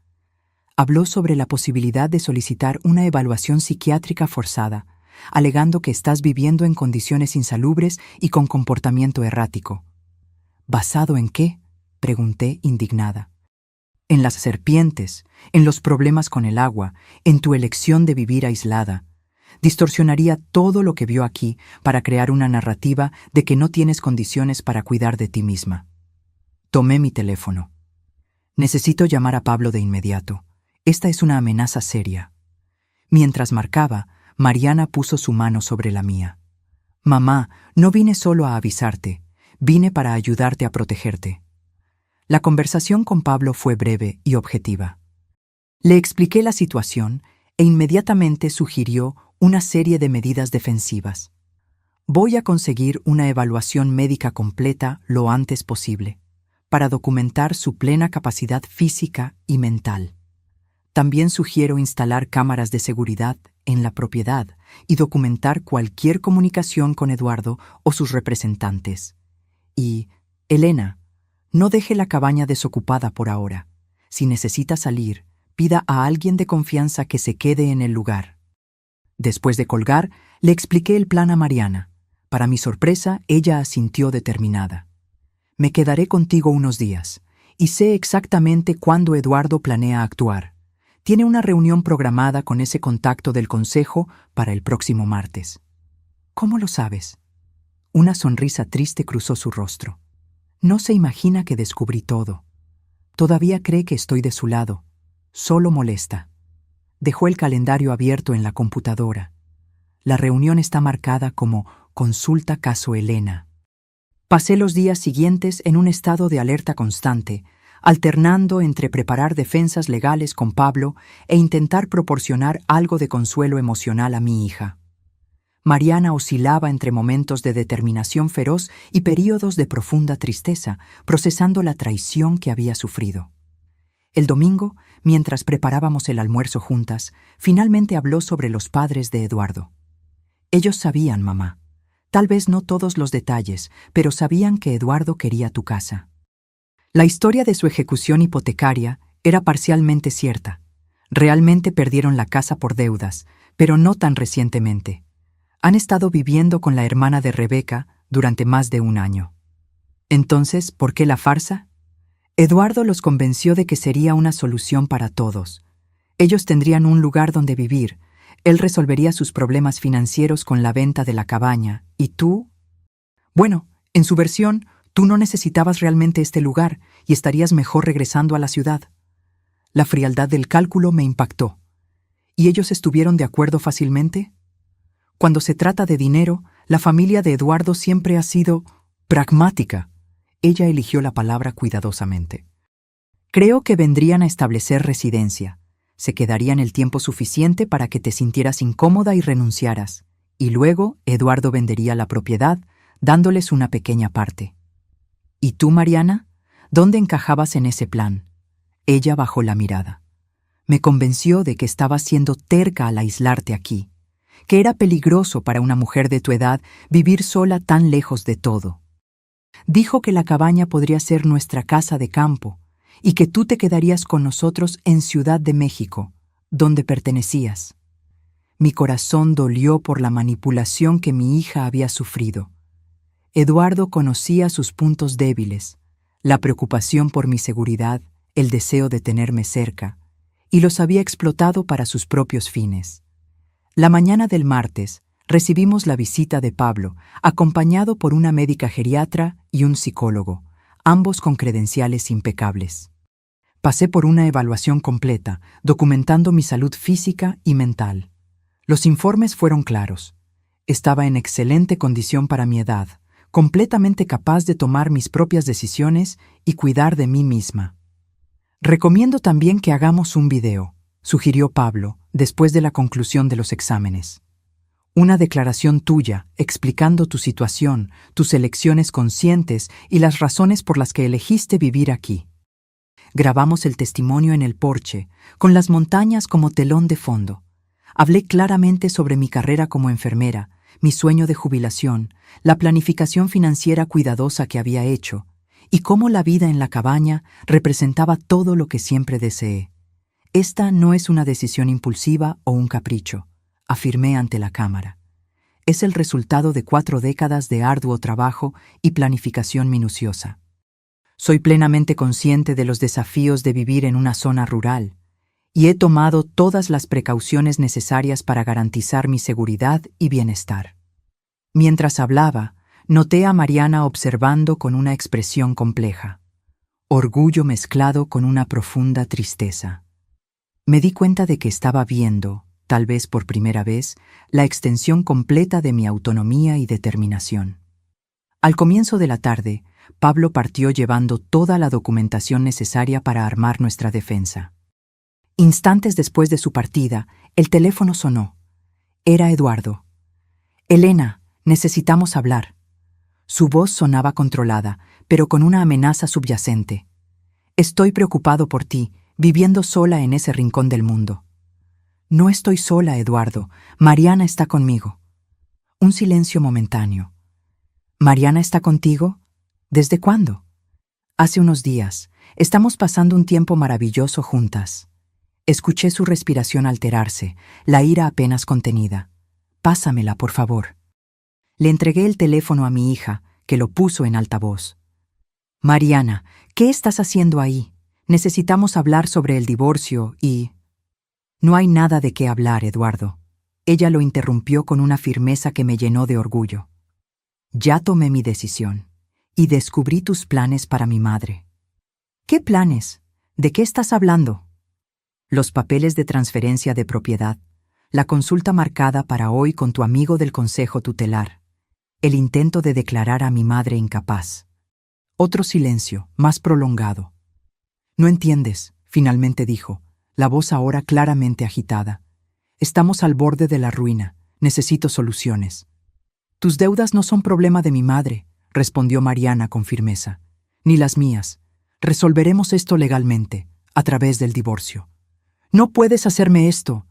Habló sobre la posibilidad de solicitar una evaluación psiquiátrica forzada, alegando que estás viviendo en condiciones insalubres y con comportamiento errático. ¿Basado en qué?, pregunté indignada. En las serpientes, en los problemas con el agua, en tu elección de vivir aislada. Distorsionaría todo lo que vio aquí para crear una narrativa de que no tienes condiciones para cuidar de ti misma. Tomé mi teléfono. Necesito llamar a Pablo de inmediato. Esta es una amenaza seria. Mientras marcaba, Mariana puso su mano sobre la mía. Mamá, no vine solo a avisarte. Vine para ayudarte a protegerte. La conversación con Pablo fue breve y objetiva. Le expliqué la situación e inmediatamente sugirió una serie de medidas defensivas. Voy a conseguir una evaluación médica completa lo antes posible, para documentar su plena capacidad física y mental. También sugiero instalar cámaras de seguridad en la propiedad y documentar cualquier comunicación con Eduardo o sus representantes. Y, Elena, no deje la cabaña desocupada por ahora. Si necesita salir, pida a alguien de confianza que se quede en el lugar. Después de colgar, le expliqué el plan a Mariana. Para mi sorpresa, ella asintió determinada. Me quedaré contigo unos días, y sé exactamente cuándo Eduardo planea actuar. Tiene una reunión programada con ese contacto del consejo para el próximo martes. ¿Cómo lo sabes? Una sonrisa triste cruzó su rostro. No se imagina que descubrí todo. Todavía cree que estoy de su lado. Solo molesta. Dejó el calendario abierto en la computadora. La reunión está marcada como Consulta Caso Elena. Pasé los días siguientes en un estado de alerta constante, alternando entre preparar defensas legales con Pablo e intentar proporcionar algo de consuelo emocional a mi hija. Mariana oscilaba entre momentos de determinación feroz y períodos de profunda tristeza, procesando la traición que había sufrido. El domingo, mientras preparábamos el almuerzo juntas, finalmente habló sobre los padres de Eduardo. Ellos sabían, mamá. Tal vez no todos los detalles, pero sabían que Eduardo quería tu casa. La historia de su ejecución hipotecaria era parcialmente cierta. Realmente perdieron la casa por deudas, pero no tan recientemente. Han estado viviendo con la hermana de Rebeca durante más de un año. Entonces, ¿por qué la farsa? Eduardo los convenció de que sería una solución para todos. Ellos tendrían un lugar donde vivir, él resolvería sus problemas financieros con la venta de la cabaña, ¿y tú? Bueno, en su versión, tú no necesitabas realmente este lugar y estarías mejor regresando a la ciudad. La frialdad del cálculo me impactó. ¿Y ellos estuvieron de acuerdo fácilmente? Cuando se trata de dinero, la familia de Eduardo siempre ha sido pragmática. Ella eligió la palabra cuidadosamente. Creo que vendrían a establecer residencia. Se quedarían el tiempo suficiente para que te sintieras incómoda y renunciaras. Y luego Eduardo vendería la propiedad, dándoles una pequeña parte. ¿Y tú, Mariana? ¿Dónde encajabas en ese plan? Ella bajó la mirada. Me convenció de que estabas siendo terca al aislarte aquí, que era peligroso para una mujer de tu edad vivir sola tan lejos de todo. Dijo que la cabaña podría ser nuestra casa de campo y que tú te quedarías con nosotros en Ciudad de México, donde pertenecías. Mi corazón dolió por la manipulación que mi hija había sufrido. Eduardo conocía sus puntos débiles, la preocupación por mi seguridad, el deseo de tenerme cerca, y los había explotado para sus propios fines. La mañana del martes, recibimos la visita de Pablo, acompañado por una médica geriatra y un psicólogo, ambos con credenciales impecables. Pasé por una evaluación completa, documentando mi salud física y mental. Los informes fueron claros. Estaba en excelente condición para mi edad, completamente capaz de tomar mis propias decisiones y cuidar de mí misma. Recomiendo también que hagamos un video, sugirió Pablo, después de la conclusión de los exámenes. Una declaración tuya, explicando tu situación, tus elecciones conscientes y las razones por las que elegiste vivir aquí. Grabamos el testimonio en el porche, con las montañas como telón de fondo. Hablé claramente sobre mi carrera como enfermera, mi sueño de jubilación, la planificación financiera cuidadosa que había hecho, y cómo la vida en la cabaña representaba todo lo que siempre deseé. Esta no es una decisión impulsiva o un capricho, afirmé ante la cámara. Es el resultado de 4 décadas de arduo trabajo y planificación minuciosa. Soy plenamente consciente de los desafíos de vivir en una zona rural, y he tomado todas las precauciones necesarias para garantizar mi seguridad y bienestar. Mientras hablaba, noté a Mariana observando con una expresión compleja, orgullo mezclado con una profunda tristeza. Me di cuenta de que estaba viendo, tal vez por primera vez, la extensión completa de mi autonomía y determinación. Al comienzo de la tarde, Pablo partió llevando toda la documentación necesaria para armar nuestra defensa. Instantes después de su partida, el teléfono sonó. Era Eduardo. «Elena, necesitamos hablar». Su voz sonaba controlada, pero con una amenaza subyacente. «Estoy preocupado por ti, viviendo sola en ese rincón del mundo». «No estoy sola, Eduardo. Mariana está conmigo». Un silencio momentáneo. «¿Mariana está contigo? ¿Desde cuándo?» «Hace unos días. Estamos pasando un tiempo maravilloso juntas». Escuché su respiración alterarse, la ira apenas contenida. «Pásamela, por favor». Le entregué el teléfono a mi hija, que lo puso en altavoz. «Mariana, ¿qué estás haciendo ahí? Necesitamos hablar sobre el divorcio y...» «No hay nada de qué hablar, Eduardo». Ella lo interrumpió con una firmeza que me llenó de orgullo. «Ya tomé mi decisión, y descubrí tus planes para mi madre». «¿Qué planes? ¿De qué estás hablando?» «Los papeles de transferencia de propiedad, la consulta marcada para hoy con tu amigo del consejo tutelar, el intento de declarar a mi madre incapaz». Otro silencio, más prolongado. «No entiendes», finalmente dijo, la voz ahora claramente agitada. «Estamos al borde de la ruina. Necesito soluciones». «Tus deudas no son problema de mi madre», respondió Mariana con firmeza. «Ni las mías. Resolveremos esto legalmente, a través del divorcio». «No puedes hacerme esto».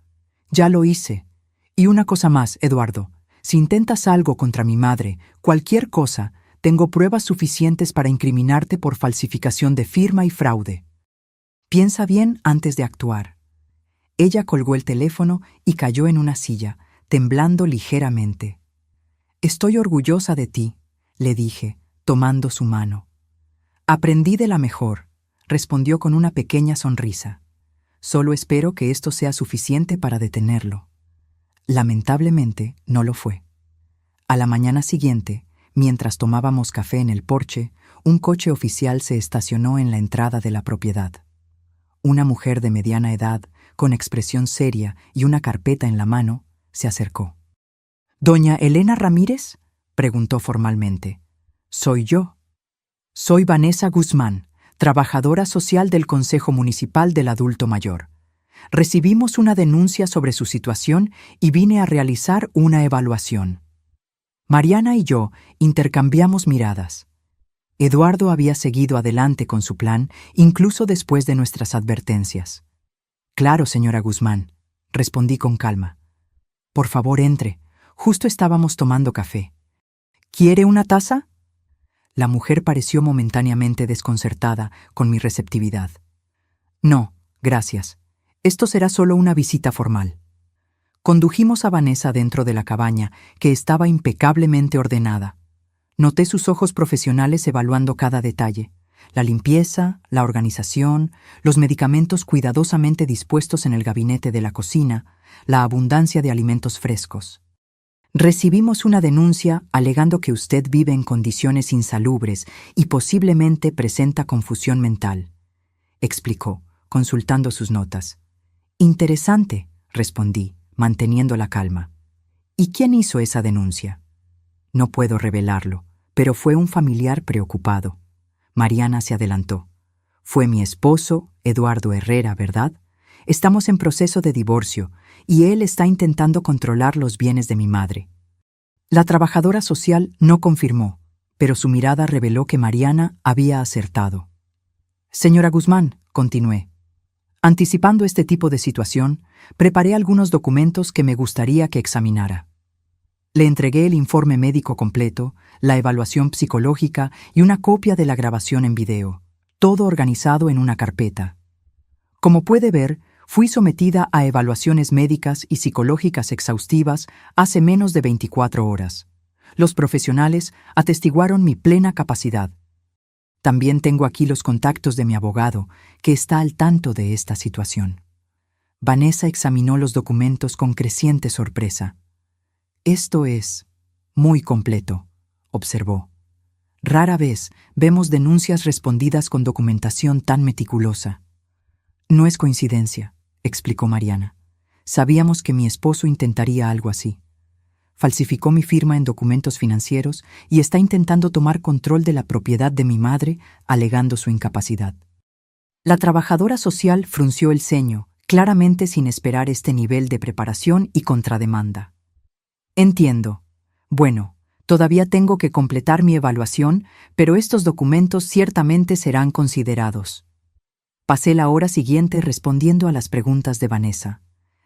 «Ya lo hice. Y una cosa más, Eduardo. Si intentas algo contra mi madre, cualquier cosa, tengo pruebas suficientes para incriminarte por falsificación de firma y fraude. Piensa bien antes de actuar». Ella colgó el teléfono y cayó en una silla, temblando ligeramente. «Estoy orgullosa de ti», le dije, tomando su mano. Aprendí de la mejor, respondió con una pequeña sonrisa. Solo espero que esto sea suficiente para detenerlo. Lamentablemente, no lo fue. A la mañana siguiente, mientras tomábamos café en el porche, un coche oficial se estacionó en la entrada de la propiedad. Una mujer de mediana edad, con expresión seria y una carpeta en la mano, se acercó. «¿Doña Elena Ramírez?», preguntó formalmente. «Soy yo. Soy Vanessa Guzmán, trabajadora social del Consejo Municipal del Adulto Mayor. Recibimos una denuncia sobre su situación y vine a realizar una evaluación». Mariana y yo intercambiamos miradas. Eduardo había seguido adelante con su plan, incluso después de nuestras advertencias. «Claro, señora Guzmán», respondí con calma. «Por favor, entre. Justo estábamos tomando café. ¿Quiere una taza?». La mujer pareció momentáneamente desconcertada con mi receptividad. «No, gracias. Esto será solo una visita formal». Condujimos a Vanessa dentro de la cabaña, que estaba impecablemente ordenada. Noté sus ojos profesionales evaluando cada detalle: la limpieza, la organización, los medicamentos cuidadosamente dispuestos en el gabinete de la cocina, la abundancia de alimentos frescos. «Recibimos una denuncia alegando que usted vive en condiciones insalubres y posiblemente presenta confusión mental», explicó, consultando sus notas. «Interesante», respondí, manteniendo la calma. «¿Y quién hizo esa denuncia?». «No puedo revelarlo, pero fue un familiar preocupado». Mariana se adelantó. «Fue mi esposo, Eduardo Herrera, ¿verdad? Estamos en proceso de divorcio y él está intentando controlar los bienes de mi madre». La trabajadora social no confirmó, pero su mirada reveló que Mariana había acertado. «Señora Guzmán», continué, «anticipando este tipo de situación, preparé algunos documentos que me gustaría que examinara». Le entregué el informe médico completo, la evaluación psicológica y una copia de la grabación en video, todo organizado en una carpeta. Como puede ver, fui sometida a evaluaciones médicas y psicológicas exhaustivas hace menos de 24 horas. Los profesionales atestiguaron mi plena capacidad. También tengo aquí los contactos de mi abogado, que está al tanto de esta situación. Vanessa examinó los documentos con creciente sorpresa. «Esto es muy completo», observó. «Rara vez vemos denuncias respondidas con documentación tan meticulosa». «No es coincidencia», explicó Mariana. «Sabíamos que mi esposo intentaría algo así. Falsificó mi firma en documentos financieros y está intentando tomar control de la propiedad de mi madre, alegando su incapacidad». La trabajadora social frunció el ceño, claramente sin esperar este nivel de preparación y contrademanda. «Entiendo. Bueno, todavía tengo que completar mi evaluación, pero estos documentos ciertamente serán considerados». Pasé la hora siguiente respondiendo a las preguntas de Vanessa,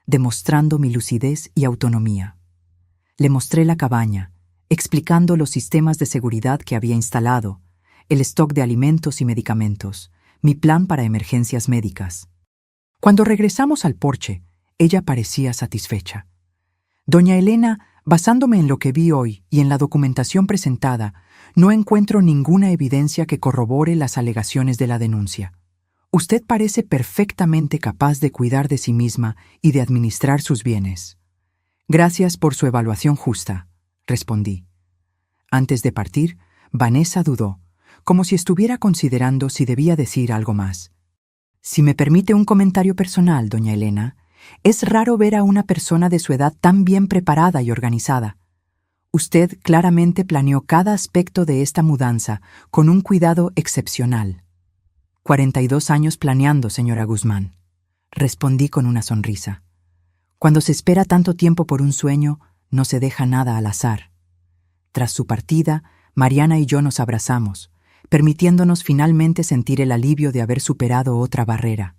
demostrando mi lucidez y autonomía. Le mostré la cabaña, explicando los sistemas de seguridad que había instalado, el stock de alimentos y medicamentos, mi plan para emergencias médicas. Cuando regresamos al porche, ella parecía satisfecha. «Doña Elena, basándome en lo que vi hoy y en la documentación presentada, no encuentro ninguna evidencia que corrobore las alegaciones de la denuncia. Usted parece perfectamente capaz de cuidar de sí misma y de administrar sus bienes». «Gracias por su evaluación justa», respondí. Antes de partir, Vanessa dudó, como si estuviera considerando si debía decir algo más. «Si me permite un comentario personal, doña Elena, es raro ver a una persona de su edad tan bien preparada y organizada. Usted claramente planeó cada aspecto de esta mudanza con un cuidado excepcional». 42 años planeando, señora Guzmán, respondí con una sonrisa. Cuando se espera tanto tiempo por un sueño, no se deja nada al azar. Tras su partida, Mariana y yo nos abrazamos, permitiéndonos finalmente sentir el alivio de haber superado otra barrera.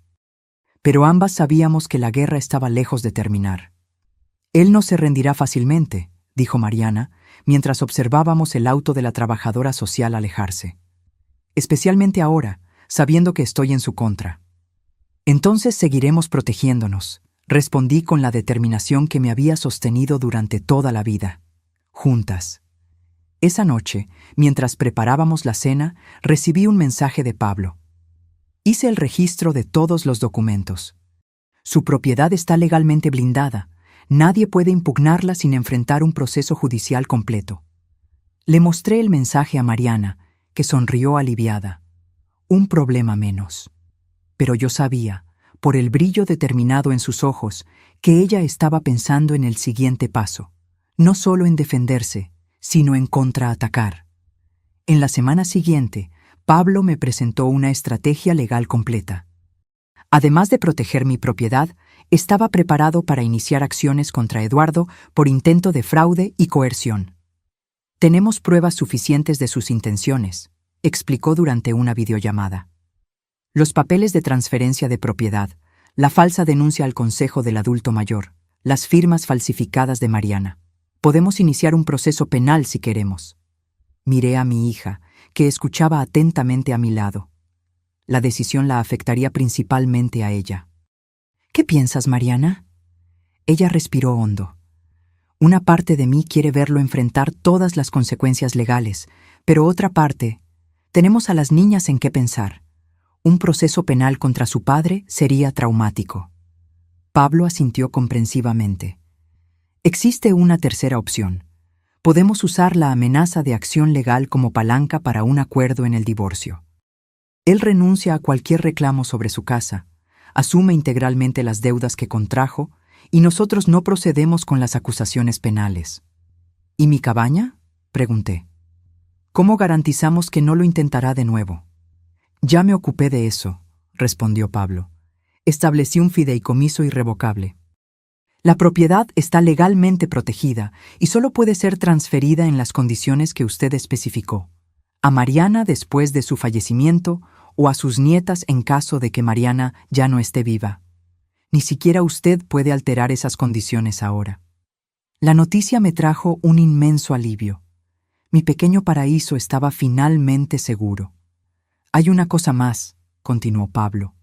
Pero ambas sabíamos que la guerra estaba lejos de terminar. «Él no se rendirá fácilmente», dijo Mariana, mientras observábamos el auto de la trabajadora social alejarse. «Especialmente ahora, sabiendo que estoy en su contra». «Entonces seguiremos protegiéndonos», respondí con la determinación que me había sostenido durante toda la vida. «Juntas». Esa noche, mientras preparábamos la cena, recibí un mensaje de Pablo. Hice el registro de todos los documentos. Su propiedad está legalmente blindada. Nadie puede impugnarla sin enfrentar un proceso judicial completo. Le mostré el mensaje a Mariana, que sonrió aliviada. Un problema menos. Pero yo sabía, por el brillo determinado en sus ojos, que ella estaba pensando en el siguiente paso, no solo en defenderse, sino en contraatacar. En la semana siguiente, Pablo me presentó una estrategia legal completa. Además de proteger mi propiedad, estaba preparado para iniciar acciones contra Eduardo por intento de fraude y coerción. Tenemos pruebas suficientes de sus intenciones, explicó durante una videollamada. Los papeles de transferencia de propiedad, la falsa denuncia al Consejo del Adulto Mayor, las firmas falsificadas de Mariana. Podemos iniciar un proceso penal si queremos. Miré a mi hija, que escuchaba atentamente a mi lado. La decisión la afectaría principalmente a ella. ¿Qué piensas, Mariana? Ella respiró hondo. Una parte de mí quiere verlo enfrentar todas las consecuencias legales, pero otra parte, tenemos a las niñas en qué pensar. Un proceso penal contra su padre sería traumático. Pablo asintió comprensivamente. Existe una tercera opción. Podemos usar la amenaza de acción legal como palanca para un acuerdo en el divorcio. Él renuncia a cualquier reclamo sobre su casa, asume integralmente las deudas que contrajo y nosotros no procedemos con las acusaciones penales. ¿Y mi cabaña?, pregunté. ¿Cómo garantizamos que no lo intentará de nuevo? Ya me ocupé de eso, respondió Pablo. Establecí un fideicomiso irrevocable. La propiedad está legalmente protegida y solo puede ser transferida en las condiciones que usted especificó. A Mariana después de su fallecimiento o a sus nietas en caso de que Mariana ya no esté viva. Ni siquiera usted puede alterar esas condiciones ahora. La noticia me trajo un inmenso alivio. Mi pequeño paraíso estaba finalmente seguro. Hay una cosa más, continuó Pablo.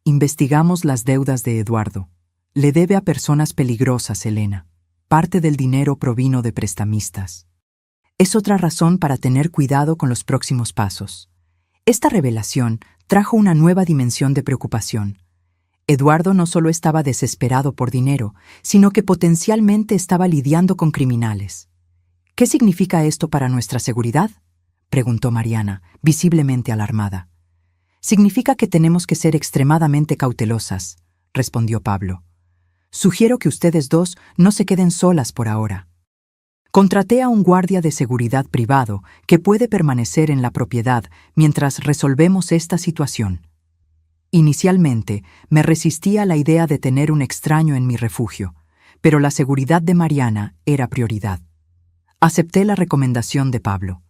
Investigamos las deudas de Eduardo. Le debe a personas peligrosas, Elena. Parte del dinero provino de prestamistas. Es otra razón para tener cuidado con los próximos pasos. Esta revelación trajo una nueva dimensión de preocupación. Eduardo no solo estaba desesperado por dinero, sino que potencialmente estaba lidiando con criminales. ¿Qué significa esto para nuestra seguridad?, preguntó Mariana, visiblemente alarmada. Significa que tenemos que ser extremadamente cautelosas, respondió Pablo. Sugiero que ustedes dos no se queden solas por ahora. Contraté a un guardia de seguridad privado que puede permanecer en la propiedad mientras resolvemos esta situación. Inicialmente, me resistí a la idea de tener un extraño en mi refugio, pero la seguridad de Mariana era prioridad. Acepté la recomendación de Pablo.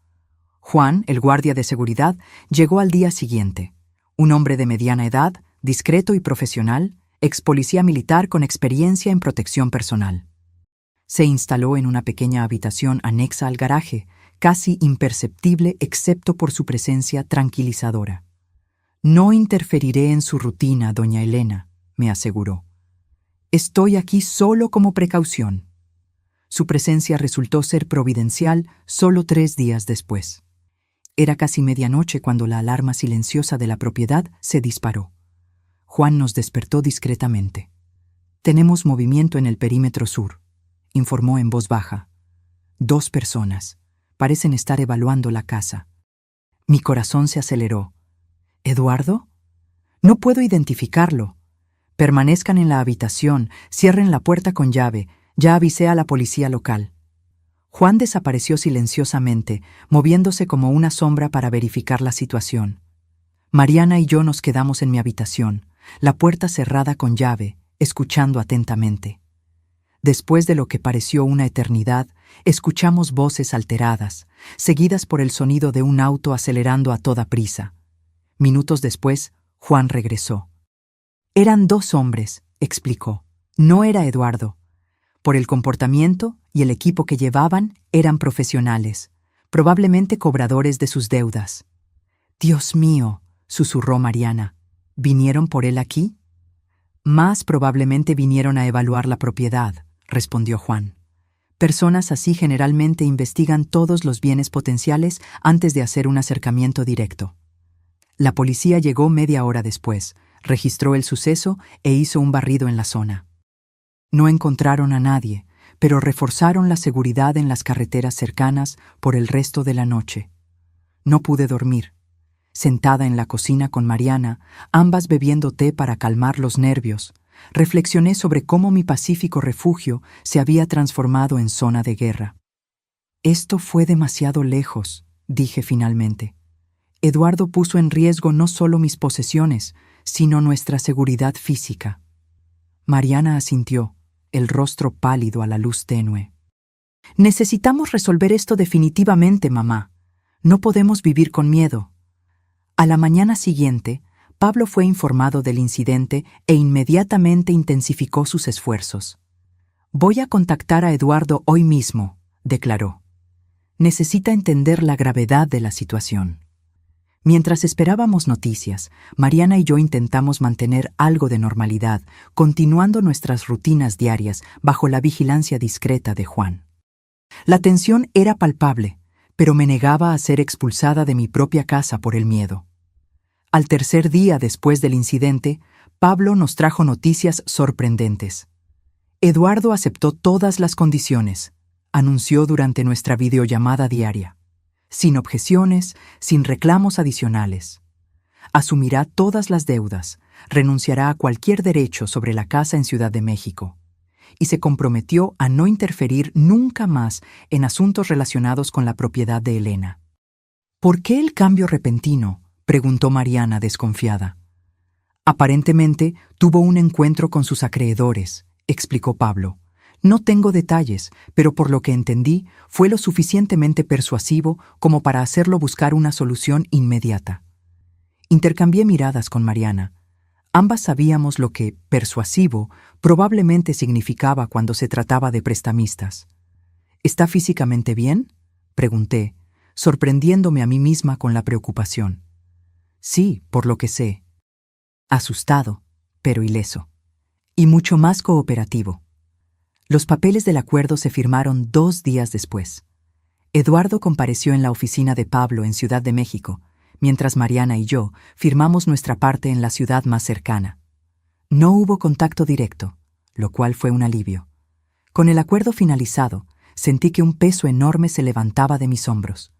Juan, el guardia de seguridad, llegó al día siguiente. Un hombre de mediana edad, discreto y profesional, ex policía militar con experiencia en protección personal. Se instaló en una pequeña habitación anexa al garaje, casi imperceptible excepto por su presencia tranquilizadora. No interferiré en su rutina, doña Elena, me aseguró. Estoy aquí solo como precaución. Su presencia resultó ser providencial solo 3 días después. Era casi medianoche cuando la alarma silenciosa de la propiedad se disparó. Juan nos despertó discretamente. Tenemos movimiento en el perímetro sur, informó en voz baja. 2 personas. Parecen estar evaluando la casa. Mi corazón se aceleró. ¿Eduardo? No puedo identificarlo. Permanezcan en la habitación, cierren la puerta con llave. Ya avisé a la policía local. Juan desapareció silenciosamente, moviéndose como una sombra para verificar la situación. Mariana y yo nos quedamos en mi habitación, la puerta cerrada con llave, escuchando atentamente. Después de lo que pareció una eternidad, escuchamos voces alteradas, seguidas por el sonido de un auto acelerando a toda prisa. Minutos después, Juan regresó. Eran 2 hombres, explicó. No era Eduardo. Por el comportamiento y el equipo que llevaban, eran profesionales, probablemente cobradores de sus deudas. «Dios mío», susurró Mariana, ¿vinieron por él aquí? Más probablemente vinieron a evaluar la propiedad, respondió Juan. Personas así generalmente investigan todos los bienes potenciales antes de hacer un acercamiento directo. La policía llegó media hora después, registró el suceso e hizo un barrido en la zona. No encontraron a nadie, pero reforzaron la seguridad en las carreteras cercanas por el resto de la noche. No pude dormir. Sentada en la cocina con Mariana, ambas bebiendo té para calmar los nervios, reflexioné sobre cómo mi pacífico refugio se había transformado en zona de guerra. Esto fue demasiado lejos, dije finalmente. Eduardo puso en riesgo no solo mis posesiones, sino nuestra seguridad física. Mariana asintió, el rostro pálido a la luz tenue. Necesitamos resolver esto definitivamente, mamá. No podemos vivir con miedo. A la mañana siguiente, Pablo fue informado del incidente e inmediatamente intensificó sus esfuerzos. «Voy a contactar a Eduardo hoy mismo», declaró. «Necesita entender la gravedad de la situación». Mientras esperábamos noticias, Mariana y yo intentamos mantener algo de normalidad, continuando nuestras rutinas diarias bajo la vigilancia discreta de Juan. La tensión era palpable, pero me negaba a ser expulsada de mi propia casa por el miedo. Al tercer día después del incidente, Pablo nos trajo noticias sorprendentes. Eduardo aceptó todas las condiciones, anunció durante nuestra videollamada diaria. Sin objeciones, sin reclamos adicionales. Asumirá todas las deudas, renunciará a cualquier derecho sobre la casa en Ciudad de México, y se comprometió a no interferir nunca más en asuntos relacionados con la propiedad de Elena. ¿Por qué el cambio repentino?, preguntó Mariana desconfiada. Aparentemente tuvo un encuentro con sus acreedores, explicó Pablo. No tengo detalles, pero por lo que entendí, fue lo suficientemente persuasivo como para hacerlo buscar una solución inmediata. Intercambié miradas con Mariana. Ambas sabíamos lo que persuasivo probablemente significaba cuando se trataba de prestamistas. ¿Está físicamente bien?, pregunté, sorprendiéndome a mí misma con la preocupación. Sí, por lo que sé. Asustado, pero ileso. Y mucho más cooperativo. Los papeles del acuerdo se firmaron 2 días después. Eduardo compareció en la oficina de Pablo en Ciudad de México, mientras Mariana y yo firmamos nuestra parte en la ciudad más cercana. No hubo contacto directo, lo cual fue un alivio. Con el acuerdo finalizado, sentí que un peso enorme se levantaba de mis hombros.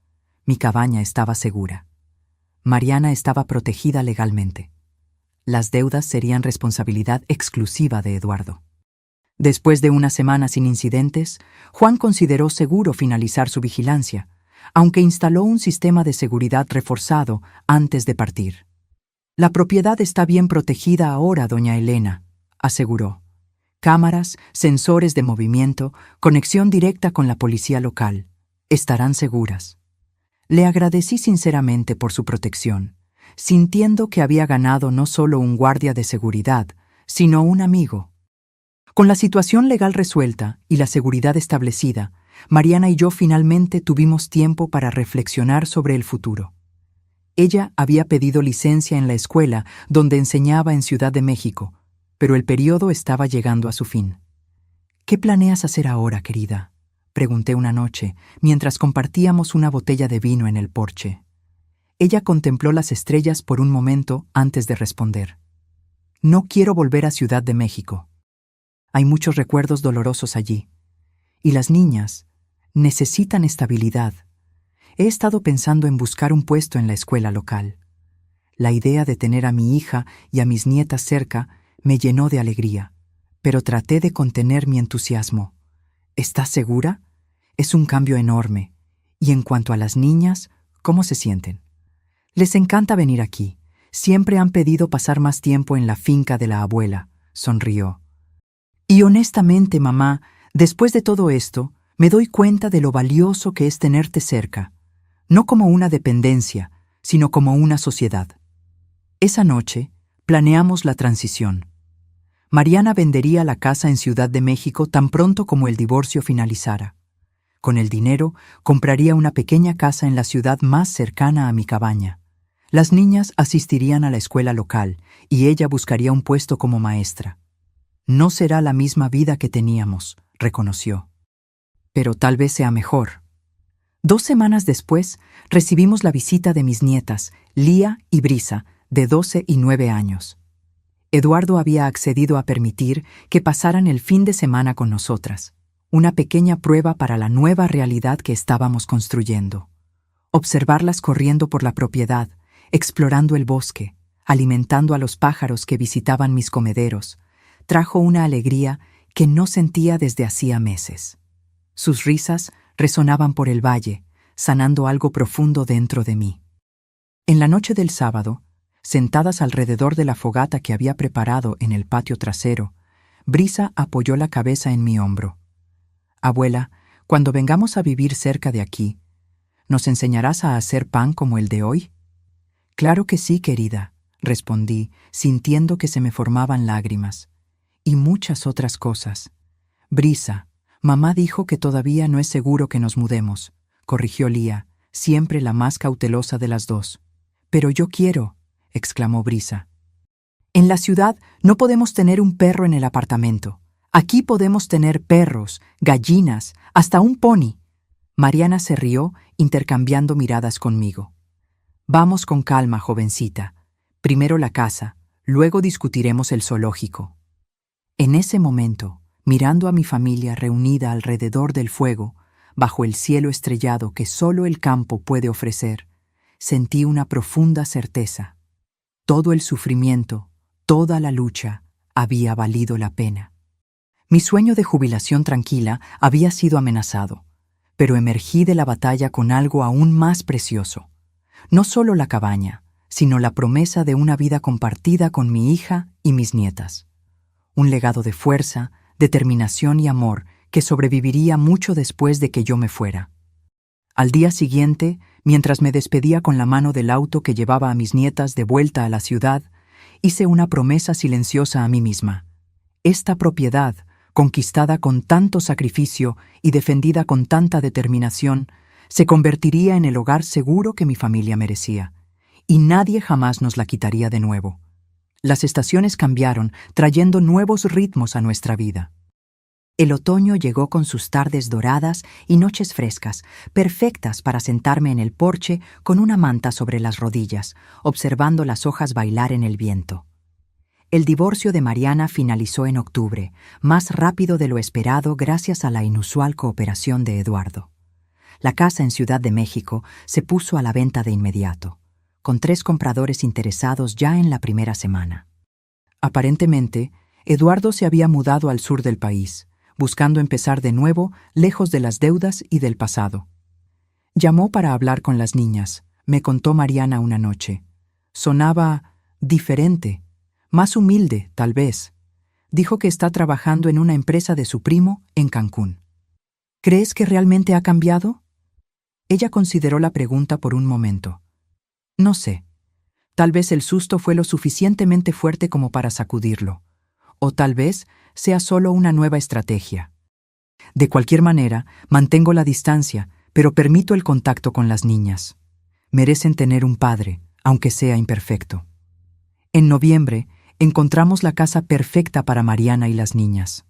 Mi cabaña estaba segura. Mariana estaba protegida legalmente. Las deudas serían responsabilidad exclusiva de Eduardo. Después de una semana sin incidentes, Juan consideró seguro finalizar su vigilancia, aunque instaló un sistema de seguridad reforzado antes de partir. «La propiedad está bien protegida ahora, doña Elena», aseguró. «Cámaras, sensores de movimiento, conexión directa con la policía local. Estarán seguras». Le agradecí sinceramente por su protección, sintiendo que había ganado no solo un guardia de seguridad, sino un amigo. Con la situación legal resuelta y la seguridad establecida, Mariana y yo finalmente tuvimos tiempo para reflexionar sobre el futuro. Ella había pedido licencia en la escuela donde enseñaba en Ciudad de México, pero el periodo estaba llegando a su fin. «¿Qué planeas hacer ahora, querida?», pregunté una noche, mientras compartíamos una botella de vino en el porche. Ella contempló las estrellas por un momento antes de responder. «No quiero volver a Ciudad de México. Hay muchos recuerdos dolorosos allí. Y las niñas necesitan estabilidad. He estado pensando en buscar un puesto en la escuela local. La idea de tener a mi hija y a mis nietas cerca me llenó de alegría, pero traté de contener mi entusiasmo. ¿Estás segura? Es un cambio enorme. Y en cuanto a las niñas, ¿cómo se sienten? Les encanta venir aquí. Siempre han pedido pasar más tiempo en la finca de la abuela», sonrió. «Y honestamente, mamá, después de todo esto, me doy cuenta de lo valioso que es tenerte cerca, no como una dependencia, sino como una sociedad». Esa noche, planeamos la transición. Mariana vendería la casa en Ciudad de México tan pronto como el divorcio finalizara. Con el dinero, compraría una pequeña casa en la ciudad más cercana a mi cabaña. Las niñas asistirían a la escuela local y ella buscaría un puesto como maestra. «No será la misma vida que teníamos», reconoció. pero tal vez sea mejor. 2 semanas después, recibimos la visita de mis nietas, Lía y Brisa, de 12 y 9 años. Eduardo había accedido a permitir que pasaran el fin de semana con nosotras, una pequeña prueba para la nueva realidad que estábamos construyendo. Observarlas corriendo por la propiedad, explorando el bosque, alimentando a los pájaros que visitaban mis comederos, trajo una alegría que no sentía desde hacía meses. Sus risas resonaban por el valle, sanando algo profundo dentro de mí. En la noche del sábado, sentadas alrededor de la fogata que había preparado en el patio trasero, Brisa apoyó la cabeza en mi hombro. «Abuela, cuando vengamos a vivir cerca de aquí, ¿nos enseñarás a hacer pan como el de hoy?» «Claro que sí, querida», respondí, sintiendo que se me formaban lágrimas. «Y muchas otras cosas. Brisa, mamá dijo que todavía no es seguro que nos mudemos», corrigió Lía, siempre la más cautelosa de las dos. «Pero yo quiero», exclamó Brisa. «En la ciudad no podemos tener un perro en el apartamento. Aquí podemos tener perros, gallinas, hasta un pony». Mariana se rió, intercambiando miradas conmigo. «Vamos con calma, jovencita. Primero la casa, luego discutiremos el zoológico». En ese momento, mirando a mi familia reunida alrededor del fuego, bajo el cielo estrellado que solo el campo puede ofrecer, sentí una profunda certeza. Todo el sufrimiento, toda la lucha, había valido la pena. Mi sueño de jubilación tranquila había sido amenazado, pero emergí de la batalla con algo aún más precioso. No solo la cabaña, sino la promesa de una vida compartida con mi hija y mis nietas. Un legado de fuerza, determinación y amor que sobreviviría mucho después de que yo me fuera. Al día siguiente, mientras me despedía con la mano del auto que llevaba a mis nietas de vuelta a la ciudad, hice una promesa silenciosa a mí misma. Esta propiedad, conquistada con tanto sacrificio y defendida con tanta determinación, se convertiría en el hogar seguro que mi familia merecía, y nadie jamás nos la quitaría de nuevo. Las estaciones cambiaron, trayendo nuevos ritmos a nuestra vida. El otoño llegó con sus tardes doradas y noches frescas, perfectas para sentarme en el porche con una manta sobre las rodillas, observando las hojas bailar en el viento. El divorcio de Mariana finalizó en octubre, más rápido de lo esperado gracias a la inusual cooperación de Eduardo. La casa en Ciudad de México se puso a la venta de inmediato, con 3 compradores interesados ya en la primera semana. Aparentemente, Eduardo se había mudado al sur del país, buscando empezar de nuevo lejos de las deudas y del pasado. Llamó para hablar con las niñas, me contó Mariana una noche. Sonaba diferente, más humilde, tal vez. Dijo que está trabajando en una empresa de su primo en Cancún. ¿Crees que realmente ha cambiado? Ella consideró la pregunta por un momento. No sé. Tal vez el susto fue lo suficientemente fuerte como para sacudirlo. O tal vez sea solo una nueva estrategia. De cualquier manera, mantengo la distancia, pero permito el contacto con las niñas. Merecen tener un padre, aunque sea imperfecto. En noviembre, encontramos la casa perfecta para Mariana y las niñas.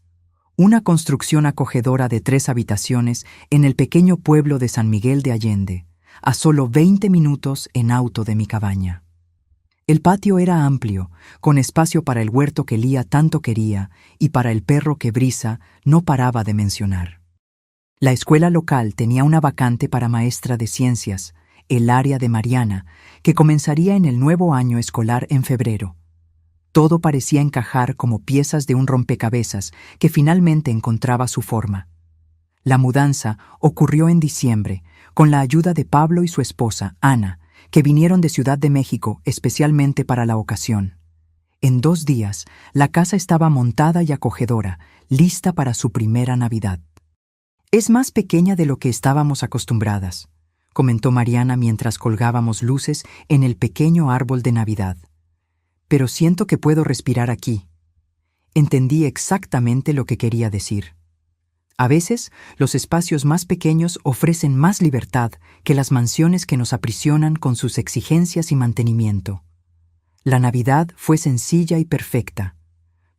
Una construcción acogedora de 3 habitaciones en el pequeño pueblo de San Miguel de Allende, a solo 20 minutos en auto de mi cabaña. El patio era amplio, con espacio para el huerto que Lía tanto quería y para el perro que Brisa no paraba de mencionar. La escuela local tenía una vacante para maestra de ciencias, el área de Mariana, que comenzaría en el nuevo año escolar en febrero. Todo parecía encajar como piezas de un rompecabezas que finalmente encontraba su forma. La mudanza ocurrió en diciembre, con la ayuda de Pablo y su esposa, Ana, que vinieron de Ciudad de México especialmente para la ocasión. En 2 días, la casa estaba montada y acogedora, lista para su primera Navidad. «Es más pequeña de lo que estábamos acostumbradas», comentó Mariana mientras colgábamos luces en el pequeño árbol de Navidad. «Pero siento que puedo respirar aquí». Entendí exactamente lo que quería decir. A veces, los espacios más pequeños ofrecen más libertad que las mansiones que nos aprisionan con sus exigencias y mantenimiento. La Navidad fue sencilla y perfecta.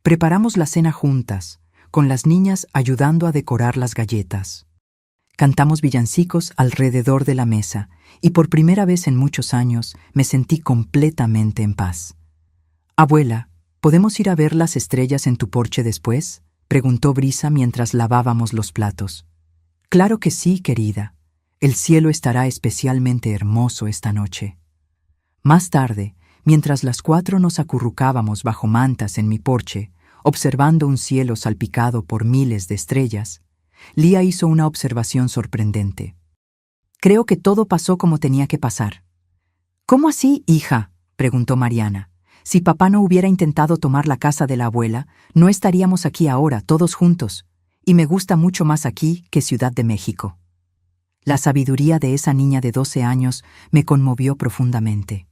Preparamos la cena juntas, con las niñas ayudando a decorar las galletas. Cantamos villancicos alrededor de la mesa, y por primera vez en muchos años me sentí completamente en paz. «Abuela, ¿podemos ir a ver las estrellas en tu porche después?», preguntó Brisa mientras lavábamos los platos. «Claro que sí, querida. El cielo estará especialmente hermoso esta noche». Más tarde, mientras las 4 nos acurrucábamos bajo mantas en mi porche, observando un cielo salpicado por miles de estrellas, Lía hizo una observación sorprendente. «Creo que todo pasó como tenía que pasar». «¿Cómo así, hija?», preguntó Mariana. «Si papá no hubiera intentado tomar la casa de la abuela, no estaríamos aquí ahora, todos juntos, y me gusta mucho más aquí que Ciudad de México». La sabiduría de esa niña de 12 años me conmovió profundamente.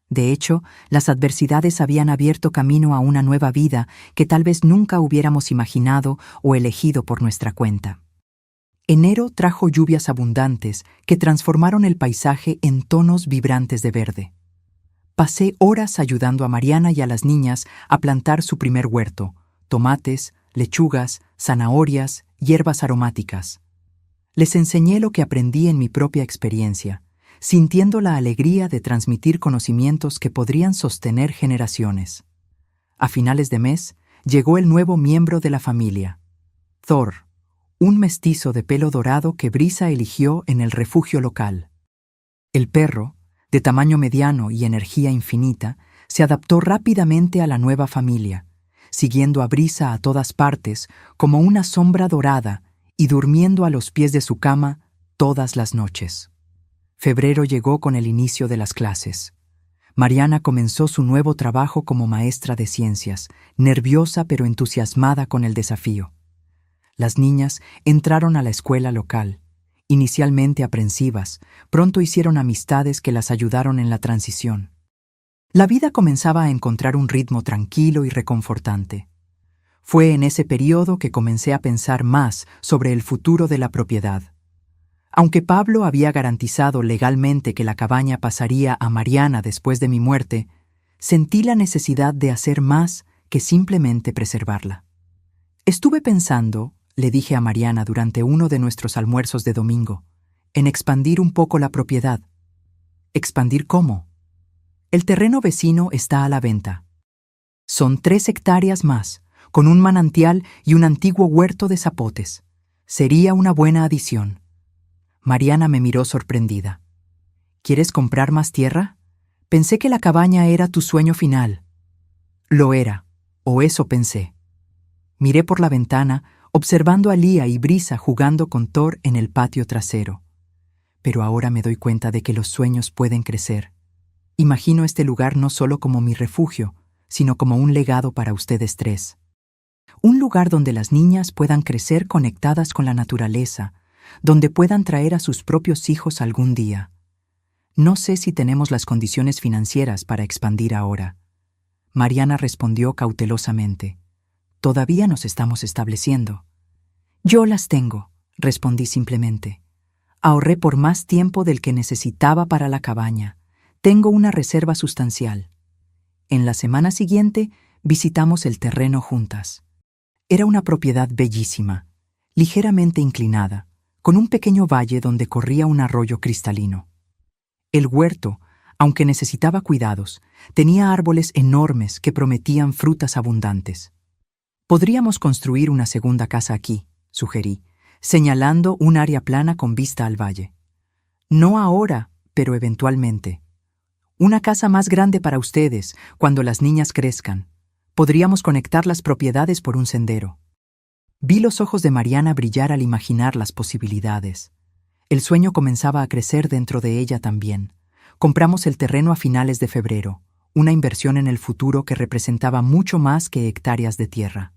De hecho, las adversidades habían abierto camino a una nueva vida que tal vez nunca hubiéramos imaginado o elegido por nuestra cuenta. Enero trajo lluvias abundantes que transformaron el paisaje en tonos vibrantes de verde. Pasé horas ayudando a Mariana y a las niñas a plantar su primer huerto: tomates, lechugas, zanahorias, hierbas aromáticas. Les enseñé lo que aprendí en mi propia experiencia, sintiendo la alegría de transmitir conocimientos que podrían sostener generaciones. A finales de mes, llegó el nuevo miembro de la familia, Thor, un mestizo de pelo dorado que Brisa eligió en el refugio local. El perro, de tamaño mediano y energía infinita, se adaptó rápidamente a la nueva familia, siguiendo a Brisa a todas partes como una sombra dorada y durmiendo a los pies de su cama todas las noches. Febrero llegó con el inicio de las clases. Mariana comenzó su nuevo trabajo como maestra de ciencias, nerviosa pero entusiasmada con el desafío. Las niñas entraron a la escuela local. Inicialmente aprensivas, pronto hicieron amistades que las ayudaron en la transición. La vida comenzaba a encontrar un ritmo tranquilo y reconfortante. Fue en ese periodo que comencé a pensar más sobre el futuro de la propiedad. Aunque Pablo había garantizado legalmente que la cabaña pasaría a Mariana después de mi muerte, sentí la necesidad de hacer más que simplemente preservarla. Estuve pensando, le dije a Mariana durante uno de nuestros almuerzos de domingo, en expandir un poco la propiedad. ¿Expandir cómo? El terreno vecino está a la venta. Son 3 hectáreas más, con un manantial y un antiguo huerto de zapotes. Sería una buena adición. Mariana me miró sorprendida. ¿Quieres comprar más tierra? Pensé que la cabaña era tu sueño final. Lo era, o eso pensé. Miré por la ventana, observando a Lía y Brisa jugando con Thor en el patio trasero. Pero ahora me doy cuenta de que los sueños pueden crecer. Imagino este lugar no solo como mi refugio, sino como un legado para ustedes 3. Un lugar donde las niñas puedan crecer conectadas con la naturaleza, donde puedan traer a sus propios hijos algún día. No sé si tenemos las condiciones financieras para expandir ahora. Mariana respondió cautelosamente. Todavía nos estamos estableciendo. Yo las tengo, respondí simplemente. Ahorré por más tiempo del que necesitaba para la cabaña. Tengo una reserva sustancial. En la semana siguiente visitamos el terreno juntas. Era una propiedad bellísima, ligeramente inclinada, con un pequeño valle donde corría un arroyo cristalino. El huerto, aunque necesitaba cuidados, tenía árboles enormes que prometían frutas abundantes. Podríamos construir una segunda casa aquí, sugerí, señalando un área plana con vista al valle. No ahora, pero eventualmente. Una casa más grande para ustedes, cuando las niñas crezcan. Podríamos conectar las propiedades por un sendero. Vi los ojos de Mariana brillar al imaginar las posibilidades. El sueño comenzaba a crecer dentro de ella también. Compramos el terreno a finales de febrero, una inversión en el futuro que representaba mucho más que hectáreas de tierra.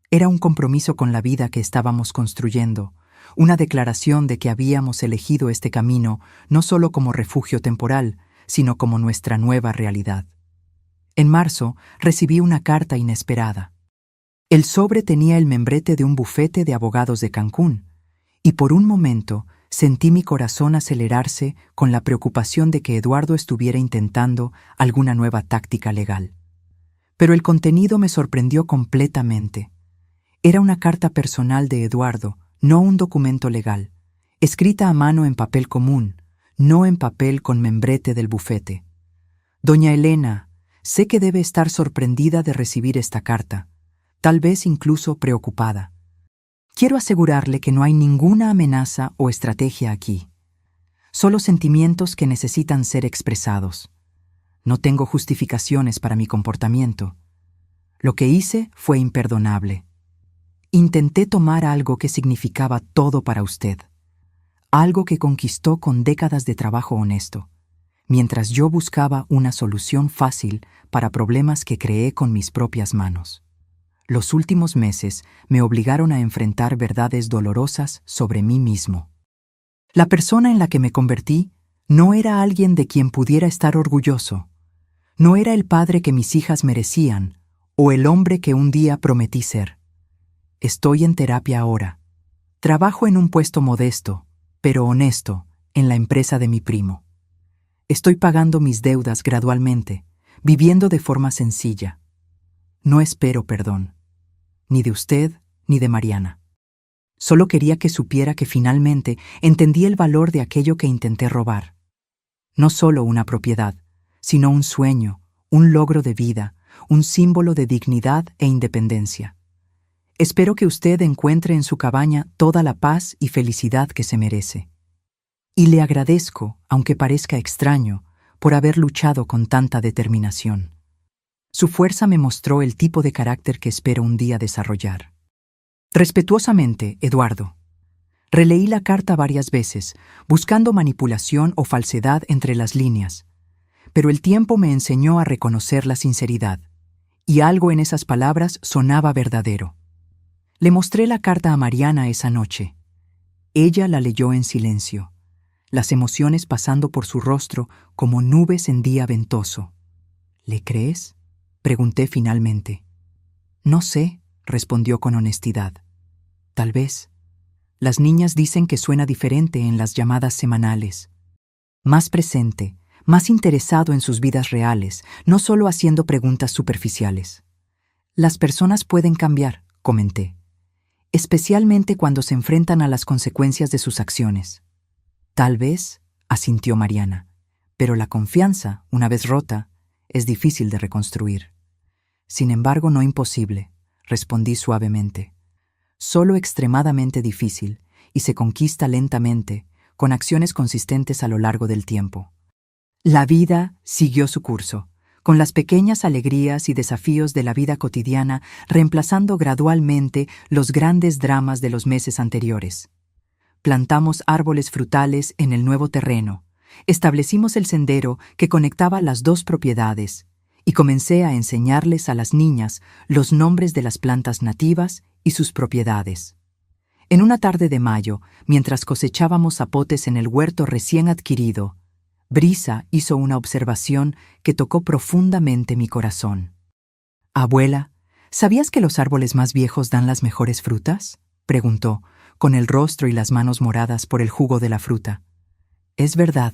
Era un compromiso con la vida que estábamos construyendo, una declaración de que habíamos elegido este camino no solo como refugio temporal, sino como nuestra nueva realidad. En marzo recibí una carta inesperada. El sobre tenía el membrete de un bufete de abogados de Cancún, y por un momento sentí mi corazón acelerarse con la preocupación de que Eduardo estuviera intentando alguna nueva táctica legal. Pero el contenido me sorprendió completamente. Era una carta personal de Eduardo, no un documento legal, escrita a mano en papel común, no en papel con membrete del bufete. Doña Elena, sé que debe estar sorprendida de recibir esta carta, tal vez incluso preocupada. Quiero asegurarle que no hay ninguna amenaza o estrategia aquí. Solo sentimientos que necesitan ser expresados. No tengo justificaciones para mi comportamiento. Lo que hice fue imperdonable. Intenté tomar algo que significaba todo para usted. Algo que conquistó con décadas de trabajo honesto, mientras yo buscaba una solución fácil para problemas que creé con mis propias manos. Los últimos meses me obligaron a enfrentar verdades dolorosas sobre mí mismo. La persona en la que me convertí no era alguien de quien pudiera estar orgulloso. No era el padre que mis hijas merecían o el hombre que un día prometí ser. Estoy en terapia ahora. Trabajo en un puesto modesto, pero honesto, en la empresa de mi primo. Estoy pagando mis deudas gradualmente, viviendo de forma sencilla. No espero perdón, ni de usted ni de Mariana. Solo quería que supiera que finalmente entendí el valor de aquello que intenté robar. No solo una propiedad, sino un sueño, un logro de vida, un símbolo de dignidad e independencia. Espero que usted encuentre en su cabaña toda la paz y felicidad que se merece. Y le agradezco, aunque parezca extraño, por haber luchado con tanta determinación. Su fuerza me mostró el tipo de carácter que espero un día desarrollar. Respetuosamente, Eduardo. Releí la carta varias veces, buscando manipulación o falsedad entre las líneas, pero el tiempo me enseñó a reconocer la sinceridad, y algo en esas palabras sonaba verdadero. Le mostré la carta a Mariana esa noche. Ella la leyó en silencio, las emociones pasando por su rostro como nubes en día ventoso. ¿Le crees?, pregunté finalmente. No sé, respondió con honestidad. Tal vez. Las niñas dicen que suena diferente en las llamadas semanales. Más presente, más interesado en sus vidas reales, no solo haciendo preguntas superficiales. Las personas pueden cambiar, comenté, especialmente cuando se enfrentan a las consecuencias de sus acciones. Tal vez, asintió Mariana, pero la confianza, una vez rota, es difícil de reconstruir. Sin embargo, no imposible, respondí suavemente. Solo extremadamente difícil, y se conquista lentamente, con acciones consistentes a lo largo del tiempo. La vida siguió su curso, con las pequeñas alegrías y desafíos de la vida cotidiana reemplazando gradualmente los grandes dramas de los meses anteriores. Plantamos árboles frutales en el nuevo terreno, establecimos el sendero que conectaba las dos propiedades, y comencé a enseñarles a las niñas los nombres de las plantas nativas y sus propiedades. En una tarde de mayo, mientras cosechábamos zapotes en el huerto recién adquirido, Brisa hizo una observación que tocó profundamente mi corazón. «Abuela, ¿sabías que los árboles más viejos dan las mejores frutas?», preguntó, con el rostro y las manos moradas por el jugo de la fruta. «Es verdad»,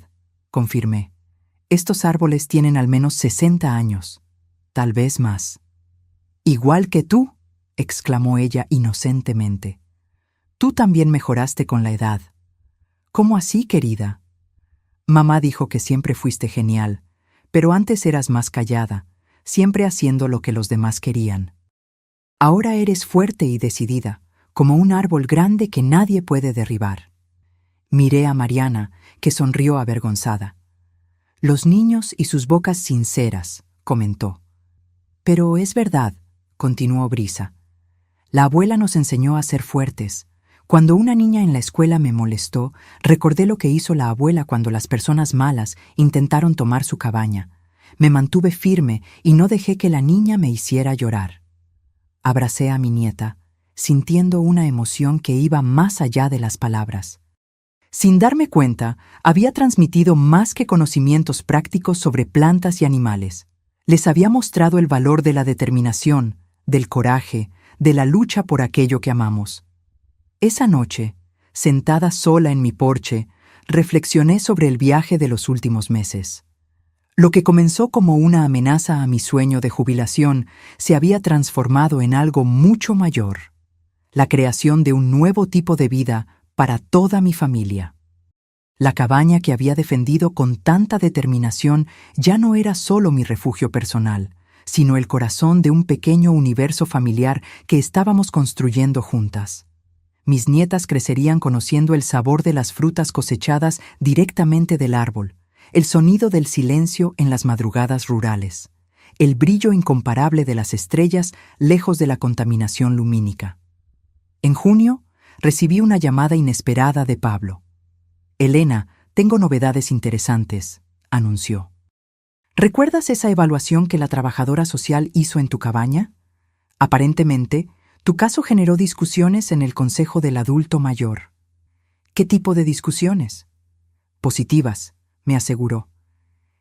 confirmé. «Estos árboles tienen al menos 60 años, tal vez más». «Igual que tú», exclamó ella inocentemente. «Tú también mejoraste con la edad». «¿Cómo así, querida?» «Mamá dijo que siempre fuiste genial, pero antes eras más callada, siempre haciendo lo que los demás querían. Ahora eres fuerte y decidida, como un árbol grande que nadie puede derribar». Miré a Mariana, que sonrió avergonzada. «Los niños y sus bocas sinceras», comentó. «Pero es verdad», continuó Brisa. «La abuela nos enseñó a ser fuertes. Cuando una niña en la escuela me molestó, recordé lo que hizo la abuela cuando las personas malas intentaron tomar su cabaña. Me mantuve firme y no dejé que la niña me hiciera llorar». Abracé a mi nieta, sintiendo una emoción que iba más allá de las palabras. Sin darme cuenta, había transmitido más que conocimientos prácticos sobre plantas y animales. Les había mostrado el valor de la determinación, del coraje, de la lucha por aquello que amamos. Esa noche, sentada sola en mi porche, reflexioné sobre el viaje de los últimos meses. Lo que comenzó como una amenaza a mi sueño de jubilación se había transformado en algo mucho mayor: la creación de un nuevo tipo de vida para toda mi familia. La cabaña que había defendido con tanta determinación ya no era solo mi refugio personal, sino el corazón de un pequeño universo familiar que estábamos construyendo juntas. Mis nietas crecerían conociendo el sabor de las frutas cosechadas directamente del árbol, el sonido del silencio en las madrugadas rurales, el brillo incomparable de las estrellas lejos de la contaminación lumínica. En junio, recibí una llamada inesperada de Pablo. «Elena, tengo novedades interesantes», anunció. ¿Recuerdas esa evaluación que la trabajadora social hizo en tu cabaña? Aparentemente, tu caso generó discusiones en el Consejo del Adulto Mayor. ¿Qué tipo de discusiones? Positivas, me aseguró.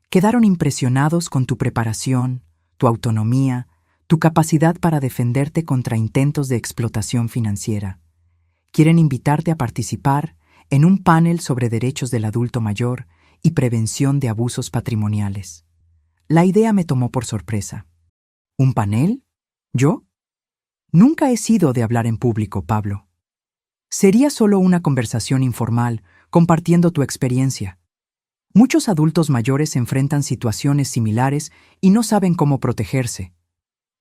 Quedaron impresionados con tu preparación, tu autonomía, tu capacidad para defenderte contra intentos de explotación financiera. Quieren invitarte a participar en un panel sobre derechos del adulto mayor y prevención de abusos patrimoniales. La idea me tomó por sorpresa. ¿Un panel? ¿Yo? Nunca he sido de hablar en público, Pablo. Sería solo una conversación informal, compartiendo tu experiencia. Muchos adultos mayores enfrentan situaciones similares y no saben cómo protegerse.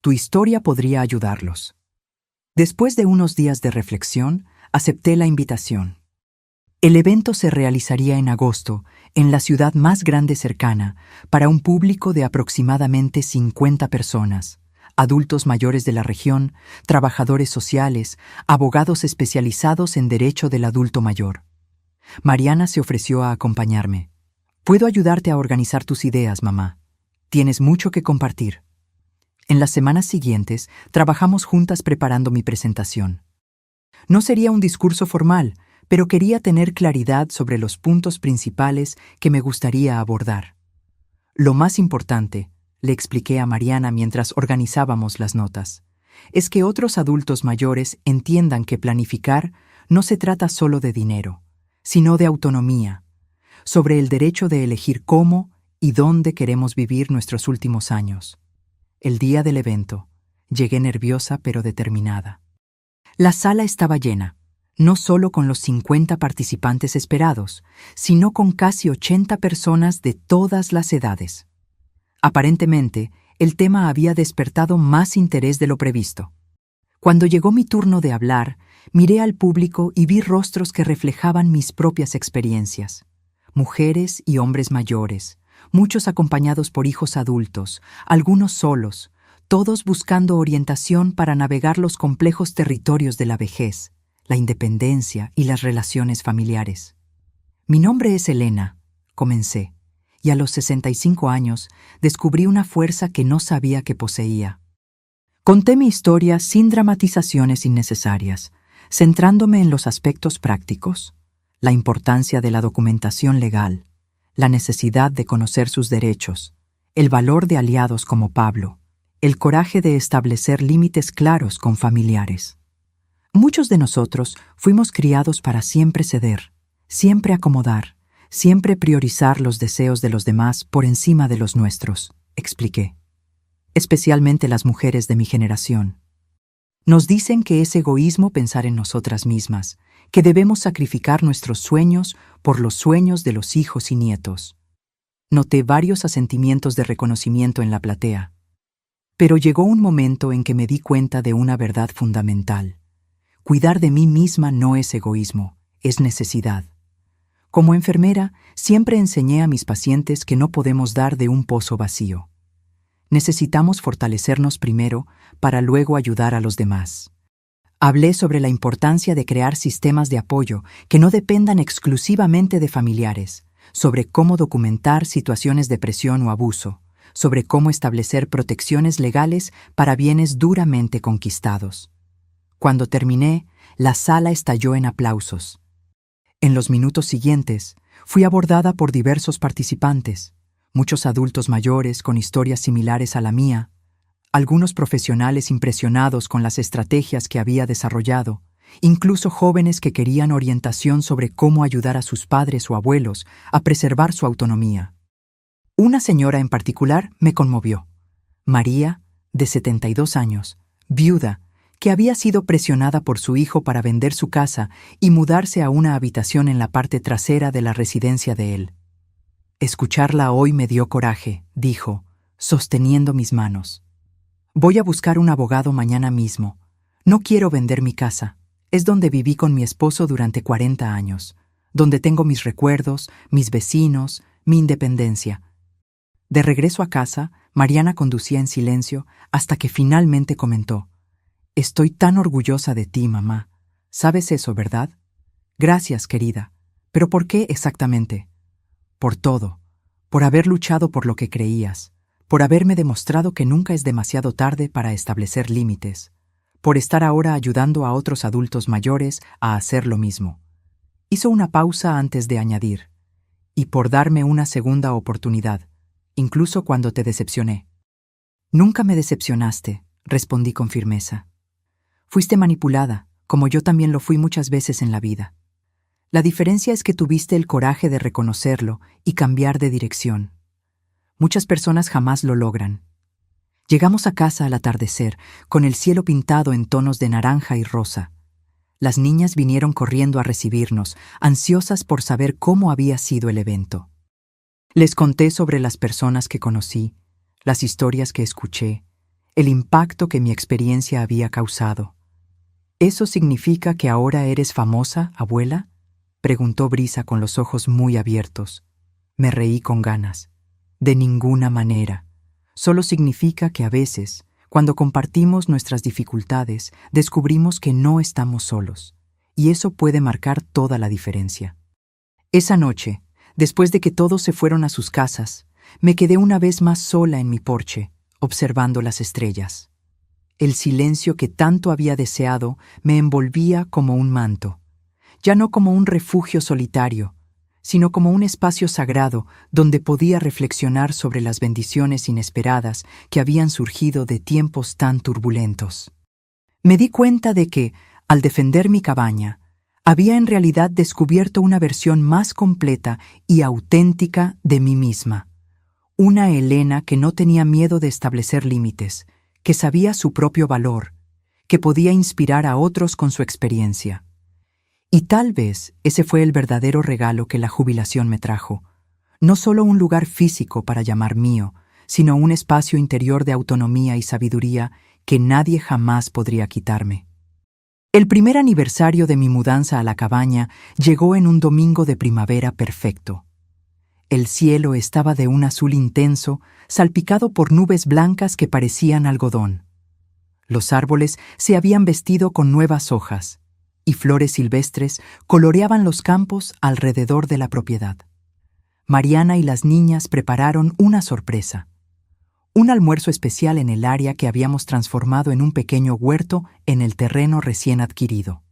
Tu historia podría ayudarlos. Después de unos días de reflexión, acepté la invitación. El evento se realizaría en agosto, en la ciudad más grande cercana, para un público de aproximadamente 50 personas, adultos mayores de la región, trabajadores sociales, abogados especializados en derecho del adulto mayor. Mariana se ofreció a acompañarme. «Puedo ayudarte a organizar tus ideas, mamá. Tienes mucho que compartir». En las semanas siguientes, trabajamos juntas preparando mi presentación. No sería un discurso formal, pero quería tener claridad sobre los puntos principales que me gustaría abordar. Lo más importante, le expliqué a Mariana mientras organizábamos las notas, es que otros adultos mayores entiendan que planificar no se trata solo de dinero, sino de autonomía, sobre el derecho de elegir cómo y dónde queremos vivir nuestros últimos años. El día del evento, llegué nerviosa pero determinada. La sala estaba llena, no solo con los 50 participantes esperados, sino con casi 80 personas de todas las edades. Aparentemente, el tema había despertado más interés de lo previsto. Cuando llegó mi turno de hablar, miré al público y vi rostros que reflejaban mis propias experiencias. Mujeres y hombres mayores, muchos acompañados por hijos adultos, algunos solos, todos buscando orientación para navegar los complejos territorios de la vejez, la independencia y las relaciones familiares. «Mi nombre es Elena», comencé, y a los 65 años descubrí una fuerza que no sabía que poseía. Conté mi historia sin dramatizaciones innecesarias, centrándome en los aspectos prácticos, la importancia de la documentación legal, la necesidad de conocer sus derechos, el valor de aliados como Pablo, el coraje de establecer límites claros con familiares. Muchos de nosotros fuimos criados para siempre ceder, siempre acomodar, siempre priorizar los deseos de los demás por encima de los nuestros, expliqué. Especialmente las mujeres de mi generación. Nos dicen que es egoísmo pensar en nosotras mismas, que debemos sacrificar nuestros sueños por los sueños de los hijos y nietos. Noté varios asentimientos de reconocimiento en la platea. Pero llegó un momento en que me di cuenta de una verdad fundamental. Cuidar de mí misma no es egoísmo, es necesidad. Como enfermera, siempre enseñé a mis pacientes que no podemos dar de un pozo vacío. Necesitamos fortalecernos primero para luego ayudar a los demás. Hablé sobre la importancia de crear sistemas de apoyo que no dependan exclusivamente de familiares, sobre cómo documentar situaciones de presión o abuso, sobre cómo establecer protecciones legales para bienes duramente conquistados. Cuando terminé, la sala estalló en aplausos. En los minutos siguientes, fui abordada por diversos participantes, muchos adultos mayores con historias similares a la mía, algunos profesionales impresionados con las estrategias que había desarrollado, incluso jóvenes que querían orientación sobre cómo ayudar a sus padres o abuelos a preservar su autonomía. Una señora en particular me conmovió. María, de 72 años, viuda, que había sido presionada por su hijo para vender su casa y mudarse a una habitación en la parte trasera de la residencia de él. Escucharla hoy me dio coraje, dijo, sosteniendo mis manos. Voy a buscar un abogado mañana mismo. No quiero vender mi casa. Es donde viví con mi esposo durante 40 años, donde tengo mis recuerdos, mis vecinos, mi independencia. De regreso a casa, Mariana conducía en silencio hasta que finalmente comentó: «Estoy tan orgullosa de ti, mamá. ¿Sabes eso, verdad?» «Gracias, querida. ¿Pero por qué exactamente?» «Por todo. Por haber luchado por lo que creías. Por haberme demostrado que nunca es demasiado tarde para establecer límites. Por estar ahora ayudando a otros adultos mayores a hacer lo mismo». Hizo una pausa antes de añadir: «Y por darme una segunda oportunidad, incluso cuando te decepcioné». «Nunca me decepcionaste», respondí con firmeza. «Fuiste manipulada, como yo también lo fui muchas veces en la vida. La diferencia es que tuviste el coraje de reconocerlo y cambiar de dirección. Muchas personas jamás lo logran». Llegamos a casa al atardecer, con el cielo pintado en tonos de naranja y rosa. Las niñas vinieron corriendo a recibirnos, ansiosas por saber cómo había sido el evento. Les conté sobre las personas que conocí, las historias que escuché, el impacto que mi experiencia había causado. «¿Eso significa que ahora eres famosa, abuela?», preguntó Brisa con los ojos muy abiertos. Me reí con ganas. «De ninguna manera. Solo significa que a veces, cuando compartimos nuestras dificultades, descubrimos que no estamos solos, y eso puede marcar toda la diferencia». Esa noche, después de que todos se fueron a sus casas, me quedé una vez más sola en mi porche, observando las estrellas. El silencio que tanto había deseado me envolvía como un manto, ya no como un refugio solitario, sino como un espacio sagrado donde podía reflexionar sobre las bendiciones inesperadas que habían surgido de tiempos tan turbulentos. Me di cuenta de que, al defender mi cabaña, había en realidad descubierto una versión más completa y auténtica de mí misma. Una Elena que no tenía miedo de establecer límites, que sabía su propio valor, que podía inspirar a otros con su experiencia. Y tal vez ese fue el verdadero regalo que la jubilación me trajo. No solo un lugar físico para llamar mío, sino un espacio interior de autonomía y sabiduría que nadie jamás podría quitarme. El primer aniversario de mi mudanza a la cabaña llegó en un domingo de primavera perfecto. El cielo estaba de un azul intenso, salpicado por nubes blancas que parecían algodón. Los árboles se habían vestido con nuevas hojas, y flores silvestres coloreaban los campos alrededor de la propiedad. Mariana y las niñas prepararon una sorpresa: un almuerzo especial en el área que habíamos transformado en un pequeño huerto en el terreno recién adquirido.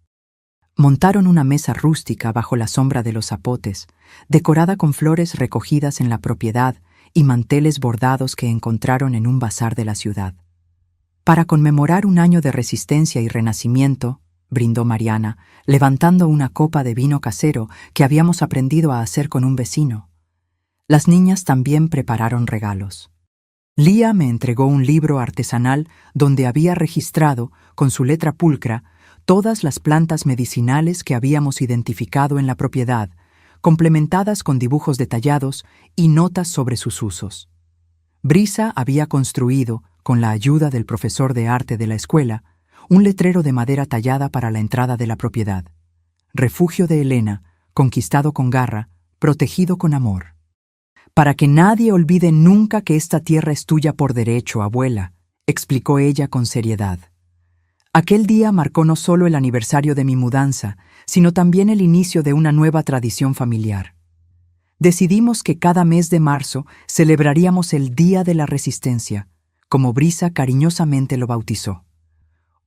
Montaron una mesa rústica bajo la sombra de los zapotes, decorada con flores recogidas en la propiedad y manteles bordados que encontraron en un bazar de la ciudad. Para conmemorar un año de resistencia y renacimiento, brindó Mariana, levantando una copa de vino casero que habíamos aprendido a hacer con un vecino. Las niñas también prepararon regalos. Lía me entregó un libro artesanal donde había registrado, con su letra pulcra, todas las plantas medicinales que habíamos identificado en la propiedad, complementadas con dibujos detallados y notas sobre sus usos. Brisa había construido, con la ayuda del profesor de arte de la escuela, un letrero de madera tallada para la entrada de la propiedad: «Refugio de Elena, conquistado con garra, protegido con amor». «Para que nadie olvide nunca que esta tierra es tuya por derecho, abuela», explicó ella con seriedad. Aquel día marcó no solo el aniversario de mi mudanza, sino también el inicio de una nueva tradición familiar. Decidimos que cada mes de marzo celebraríamos el Día de la Resistencia, como Brisa cariñosamente lo bautizó.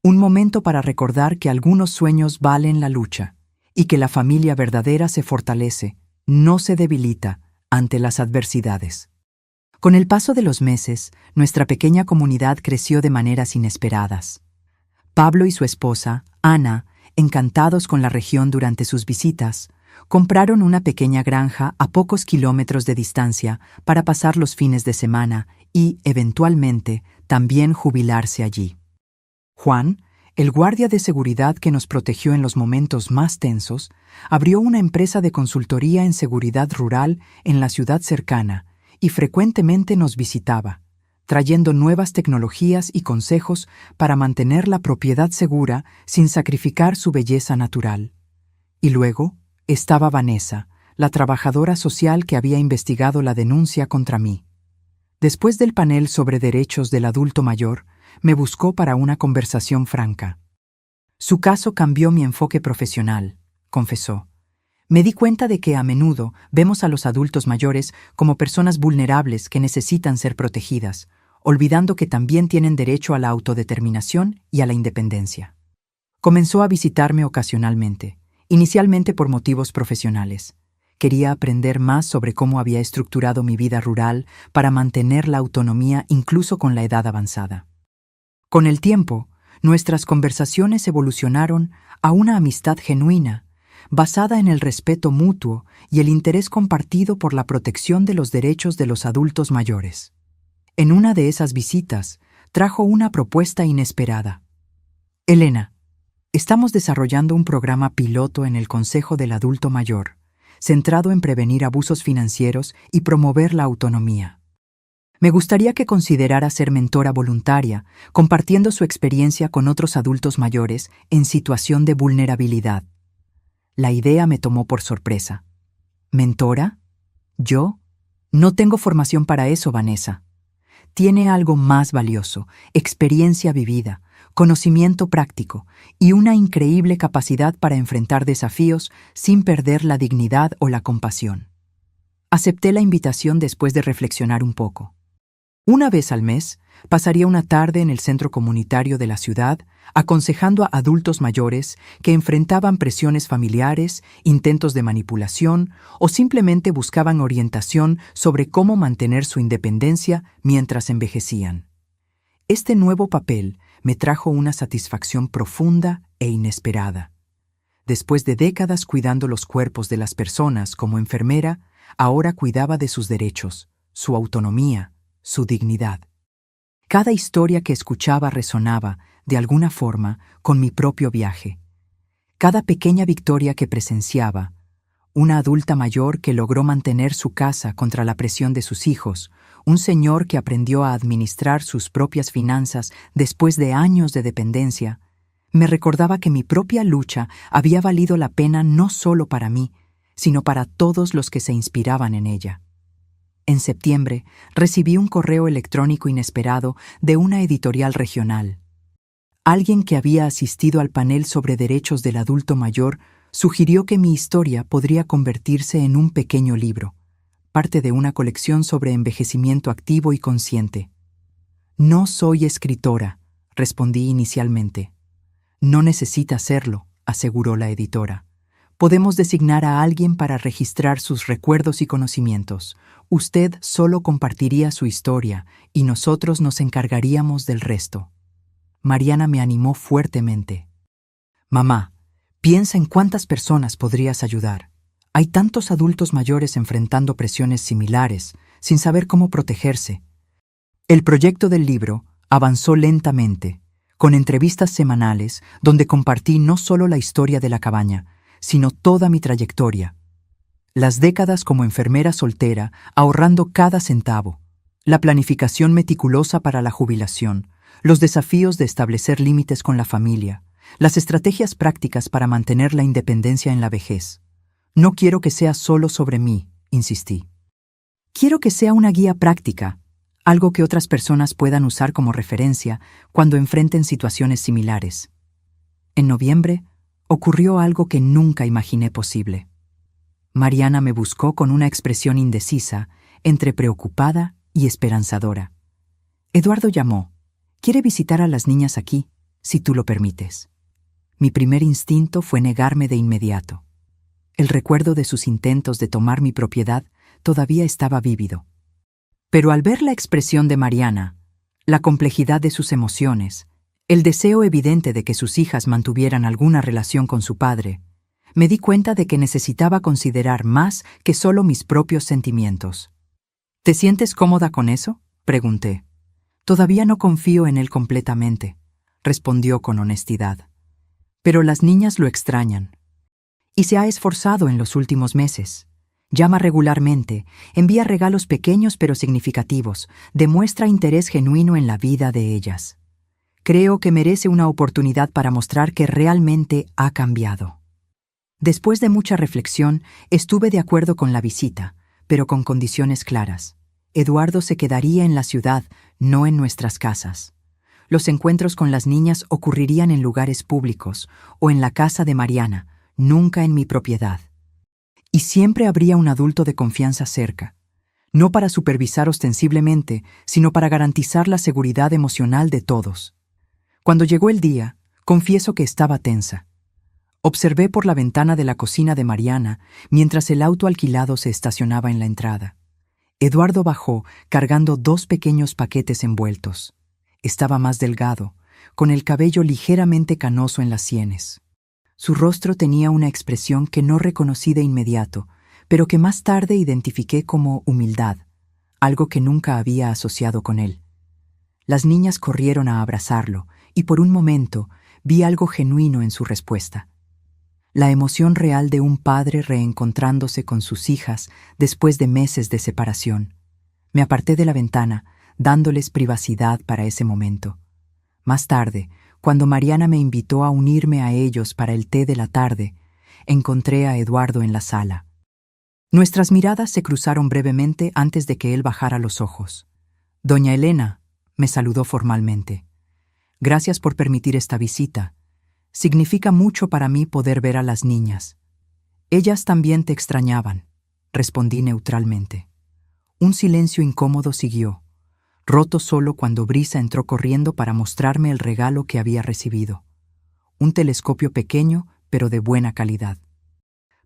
Un momento para recordar que algunos sueños valen la lucha y que la familia verdadera se fortalece, no se debilita, ante las adversidades. Con el paso de los meses, nuestra pequeña comunidad creció de maneras inesperadas. Pablo y su esposa, Ana, encantados con la región durante sus visitas, compraron una pequeña granja a pocos kilómetros de distancia para pasar los fines de semana y, eventualmente, también jubilarse allí. Juan, el guardia de seguridad que nos protegió en los momentos más tensos, abrió una empresa de consultoría en seguridad rural en la ciudad cercana y frecuentemente nos visitaba, trayendo nuevas tecnologías y consejos para mantener la propiedad segura sin sacrificar su belleza natural. Y luego estaba Vanessa, la trabajadora social que había investigado la denuncia contra mí. Después del panel sobre derechos del adulto mayor, me buscó para una conversación franca. Su caso cambió mi enfoque profesional, confesó. Me di cuenta de que a menudo vemos a los adultos mayores como personas vulnerables que necesitan ser protegidas, olvidando que también tienen derecho a la autodeterminación y a la independencia. Comenzó a visitarme ocasionalmente, inicialmente por motivos profesionales. Quería aprender más sobre cómo había estructurado mi vida rural para mantener la autonomía incluso con la edad avanzada. Con el tiempo, nuestras conversaciones evolucionaron a una amistad genuina, basada en el respeto mutuo y el interés compartido por la protección de los derechos de los adultos mayores. En una de esas visitas, trajo una propuesta inesperada. Elena, estamos desarrollando un programa piloto en el Consejo del Adulto Mayor, centrado en prevenir abusos financieros y promover la autonomía. Me gustaría que considerara ser mentora voluntaria, compartiendo su experiencia con otros adultos mayores en situación de vulnerabilidad. La idea me tomó por sorpresa. ¿Mentora? ¿Yo? No tengo formación para eso, Vanessa. Tiene algo más valioso: experiencia vivida, conocimiento práctico y una increíble capacidad para enfrentar desafíos sin perder la dignidad o la compasión. Acepté la invitación después de reflexionar un poco. Una vez al mes, pasaría una tarde en el centro comunitario de la ciudad, aconsejando a adultos mayores que enfrentaban presiones familiares, intentos de manipulación o simplemente buscaban orientación sobre cómo mantener su independencia mientras envejecían. Este nuevo papel me trajo una satisfacción profunda e inesperada. Después de décadas cuidando los cuerpos de las personas como enfermera, ahora cuidaba de sus derechos, su autonomía, su dignidad. Cada historia que escuchaba resonaba, de alguna forma, con mi propio viaje. Cada pequeña victoria que presenciaba, una adulta mayor que logró mantener su casa contra la presión de sus hijos, un señor que aprendió a administrar sus propias finanzas después de años de dependencia, me recordaba que mi propia lucha había valido la pena no solo para mí, sino para todos los que se inspiraban en ella. En septiembre, recibí un correo electrónico inesperado de una editorial regional. Alguien que había asistido al panel sobre derechos del adulto mayor sugirió que mi historia podría convertirse en un pequeño libro, parte de una colección sobre envejecimiento activo y consciente. No soy escritora, respondí inicialmente. No necesita serlo, aseguró la editora. Podemos designar a alguien para registrar sus recuerdos y conocimientos. Usted solo compartiría su historia y nosotros nos encargaríamos del resto. Mariana me animó fuertemente. Mamá, piensa en cuántas personas podrías ayudar. Hay tantos adultos mayores enfrentando presiones similares, sin saber cómo protegerse. El proyecto del libro avanzó lentamente, con entrevistas semanales donde compartí no solo la historia de la cabaña, sino toda mi trayectoria. Las décadas como enfermera soltera, ahorrando cada centavo, la planificación meticulosa para la jubilación, los desafíos de establecer límites con la familia, las estrategias prácticas para mantener la independencia en la vejez. No quiero que sea solo sobre mí, insistí. Quiero que sea una guía práctica, algo que otras personas puedan usar como referencia cuando enfrenten situaciones similares. En noviembre, ocurrió algo que nunca imaginé posible. Mariana me buscó con una expresión indecisa, entre preocupada y esperanzadora. Eduardo llamó. Quiere visitar a las niñas aquí, si tú lo permites. Mi primer instinto fue negarme de inmediato. El recuerdo de sus intentos de tomar mi propiedad todavía estaba vívido. Pero al ver la expresión de Mariana, la complejidad de sus emociones, el deseo evidente de que sus hijas mantuvieran alguna relación con su padre, me di cuenta de que necesitaba considerar más que solo mis propios sentimientos. ¿Te sientes cómoda con eso?, pregunté. Todavía no confío en él completamente. respondió con honestidad. Pero las niñas lo extrañan. Y se ha esforzado en los últimos meses. Llama regularmente, envía regalos pequeños pero significativos, demuestra interés genuino en la vida de ellas. Creo que merece una oportunidad para mostrar que realmente ha cambiado. Después de mucha reflexión, estuve de acuerdo con la visita, pero con condiciones claras. Eduardo se quedaría en la ciudad, no en nuestras casas. Los encuentros con las niñas ocurrirían en lugares públicos o en la casa de Mariana, nunca en mi propiedad. Y siempre habría un adulto de confianza cerca, no para supervisar ostensiblemente, sino para garantizar la seguridad emocional de todos. Cuando llegó el día, confieso que estaba tensa. Observé por la ventana de la cocina de Mariana mientras el auto alquilado se estacionaba en la entrada. Eduardo bajó cargando 2 pequeños paquetes envueltos. Estaba más delgado, con el cabello ligeramente canoso en las sienes. Su rostro tenía una expresión que no reconocí de inmediato, pero que más tarde identifiqué como humildad, algo que nunca había asociado con él. Las niñas corrieron a abrazarlo, y por un momento vi algo genuino en su respuesta. La emoción real de un padre reencontrándose con sus hijas después de meses de separación. Me aparté de la ventana, dándoles privacidad para ese momento. Más tarde, cuando Mariana me invitó a unirme a ellos para el té de la tarde, encontré a Eduardo en la sala. Nuestras miradas se cruzaron brevemente antes de que él bajara los ojos. «Doña Elena», me saludó formalmente. «Gracias por permitir esta visita. Significa mucho para mí poder ver a las niñas». «Ellas también te extrañaban», respondí neutralmente. Un silencio incómodo siguió, roto solo cuando Brisa entró corriendo para mostrarme el regalo que había recibido. Un telescopio pequeño, pero de buena calidad.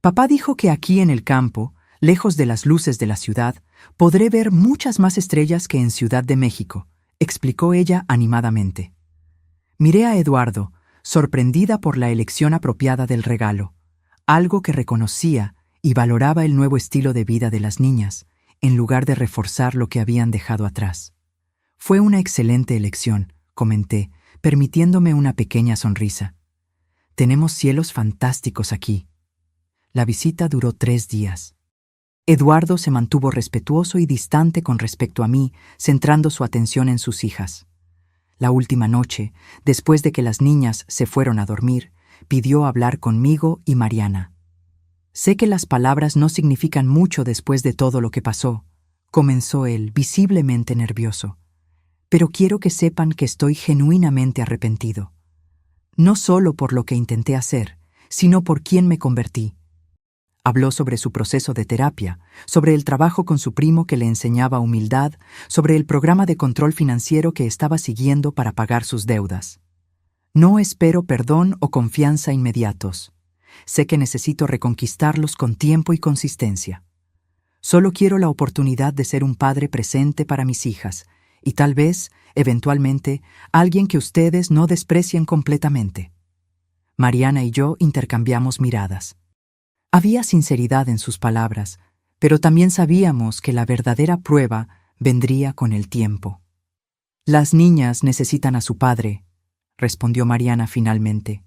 «Papá dijo que aquí en el campo, lejos de las luces de la ciudad, podré ver muchas más estrellas que en Ciudad de México», explicó ella animadamente. Miré a Eduardo, sorprendida por la elección apropiada del regalo, algo que reconocía y valoraba el nuevo estilo de vida de las niñas, en lugar de reforzar lo que habían dejado atrás. «Fue una excelente elección», comenté, permitiéndome una pequeña sonrisa. «Tenemos cielos fantásticos aquí». La visita duró 3 días. Eduardo se mantuvo respetuoso y distante con respecto a mí, centrando su atención en sus hijas. La última noche, después de que las niñas se fueron a dormir, pidió hablar conmigo y Mariana. «Sé que las palabras no significan mucho después de todo lo que pasó», comenzó él, visiblemente nervioso. «Pero quiero que sepan que estoy genuinamente arrepentido. No solo por lo que intenté hacer, sino por quién me convertí». Habló sobre su proceso de terapia, sobre el trabajo con su primo que le enseñaba humildad, sobre el programa de control financiero que estaba siguiendo para pagar sus deudas. «No espero perdón o confianza inmediatos. Sé que necesito reconquistarlos con tiempo y consistencia. Solo quiero la oportunidad de ser un padre presente para mis hijas y tal vez, eventualmente, alguien que ustedes no desprecien completamente». Mariana y yo intercambiamos miradas. Había sinceridad en sus palabras, pero también sabíamos que la verdadera prueba vendría con el tiempo. «Las niñas necesitan a su padre», respondió Mariana finalmente.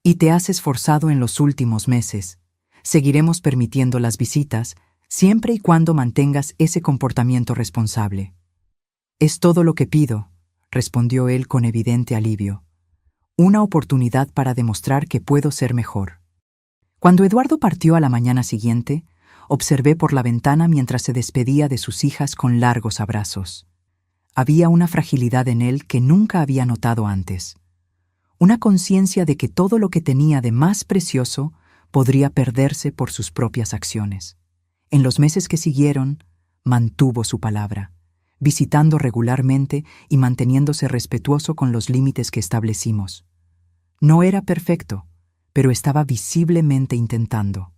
«Y te has esforzado en los últimos meses. Seguiremos permitiendo las visitas, siempre y cuando mantengas ese comportamiento responsable». «Es todo lo que pido», respondió él con evidente alivio. «Una oportunidad para demostrar que puedo ser mejor». Cuando Eduardo partió a la mañana siguiente, observé por la ventana mientras se despedía de sus hijas con largos abrazos. Había una fragilidad en él que nunca había notado antes. Una conciencia de que todo lo que tenía de más precioso podría perderse por sus propias acciones. En los meses que siguieron, mantuvo su palabra, visitando regularmente y manteniéndose respetuoso con los límites que establecimos. No era perfecto, pero estaba visiblemente intentando.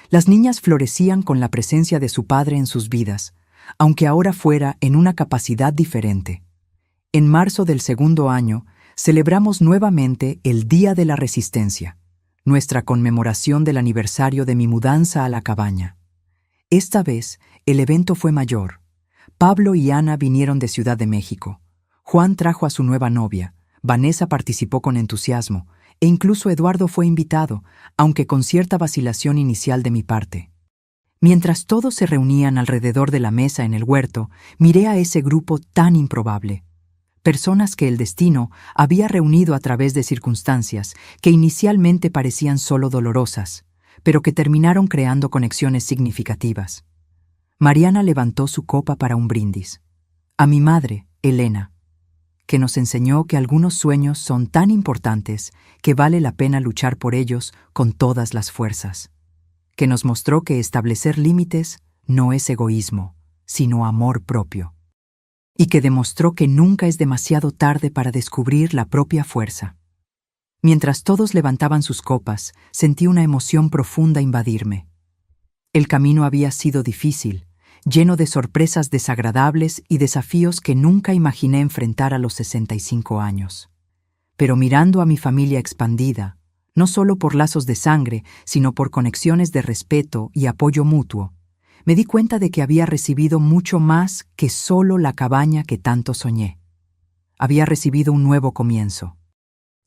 Las niñas florecían con la presencia de su padre en sus vidas, aunque ahora fuera en una capacidad diferente. En marzo del 2º año, celebramos nuevamente el Día de la Resistencia, nuestra conmemoración del aniversario de mi mudanza a la cabaña. Esta vez, el evento fue mayor. Pablo y Ana vinieron de Ciudad de México. Juan trajo a su nueva novia, Vanessa participó con entusiasmo, e incluso Eduardo fue invitado, aunque con cierta vacilación inicial de mi parte. Mientras todos se reunían alrededor de la mesa en el huerto, miré a ese grupo tan improbable. Personas que el destino había reunido a través de circunstancias que inicialmente parecían solo dolorosas, pero que terminaron creando conexiones significativas. Mariana levantó su copa para un brindis. A mi madre, Elena, que nos enseñó que algunos sueños son tan importantes que vale la pena luchar por ellos con todas las fuerzas. Que nos mostró que establecer límites no es egoísmo, sino amor propio. Y que demostró que nunca es demasiado tarde para descubrir la propia fuerza. Mientras todos levantaban sus copas, sentí una emoción profunda invadirme. El camino había sido difícil, lleno de sorpresas desagradables y desafíos que nunca imaginé enfrentar a los 65 años. Pero mirando a mi familia expandida, no solo por lazos de sangre, sino por conexiones de respeto y apoyo mutuo, me di cuenta de que había recibido mucho más que solo la cabaña que tanto soñé. Había recibido un nuevo comienzo.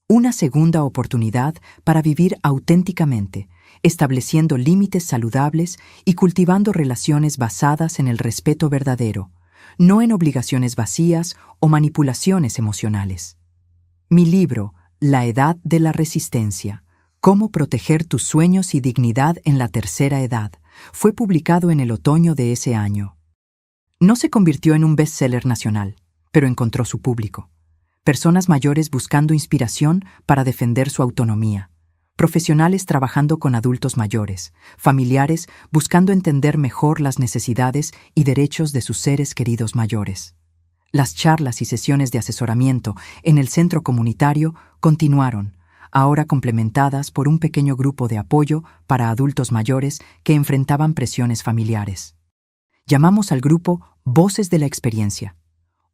Una segunda oportunidad para vivir auténticamente, estableciendo límites saludables y cultivando relaciones basadas en el respeto verdadero, no en obligaciones vacías o manipulaciones emocionales. Mi libro, La Edad de la Resistencia, Cómo proteger tus sueños y dignidad en la tercera edad, fue publicado en el otoño de ese año. No se convirtió en un bestseller nacional, pero encontró su público. Personas mayores buscando inspiración para defender su autonomía. Profesionales trabajando con adultos mayores. Familiares buscando entender mejor las necesidades y derechos de sus seres queridos mayores. Las charlas y sesiones de asesoramiento en el centro comunitario continuaron, ahora complementadas por un pequeño grupo de apoyo para adultos mayores que enfrentaban presiones familiares. Llamamos al grupo Voces de la Experiencia,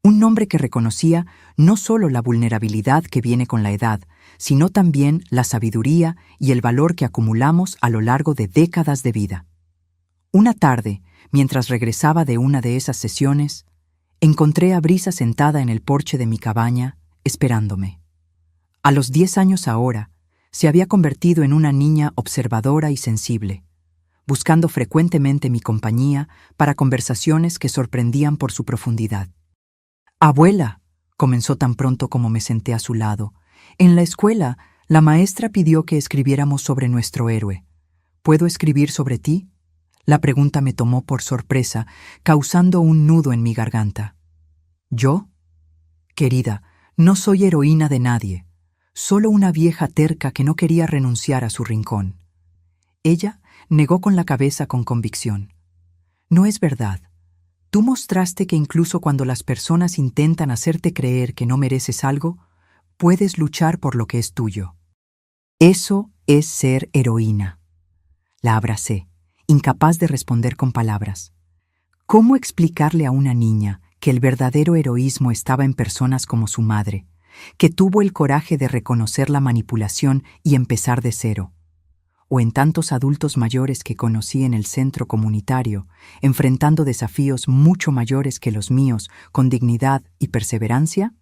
un nombre que reconocía no solo la vulnerabilidad que viene con la edad, sino también la sabiduría y el valor que acumulamos a lo largo de décadas de vida. Una tarde, mientras regresaba de una de esas sesiones, encontré a Brisa sentada en el porche de mi cabaña, esperándome. A los 10 años ahora, se había convertido en una niña observadora y sensible, buscando frecuentemente mi compañía para conversaciones que sorprendían por su profundidad. «Abuela», comenzó tan pronto como me senté a su lado, «en la escuela, la maestra pidió que escribiéramos sobre nuestro héroe. ¿Puedo escribir sobre ti?». La pregunta me tomó por sorpresa, causando un nudo en mi garganta. ¿Yo? Querida, no soy heroína de nadie. Solo una vieja terca que no quería renunciar a su rincón. Ella negó con la cabeza con convicción. No es verdad. Tú mostraste que incluso cuando las personas intentan hacerte creer que no mereces algo, puedes luchar por lo que es tuyo. Eso es ser heroína. La abracé, incapaz de responder con palabras. ¿Cómo explicarle a una niña que el verdadero heroísmo estaba en personas como su madre, que tuvo el coraje de reconocer la manipulación y empezar de cero? O en tantos adultos mayores que conocí en el centro comunitario, enfrentando desafíos mucho mayores que los míos con dignidad y perseverancia?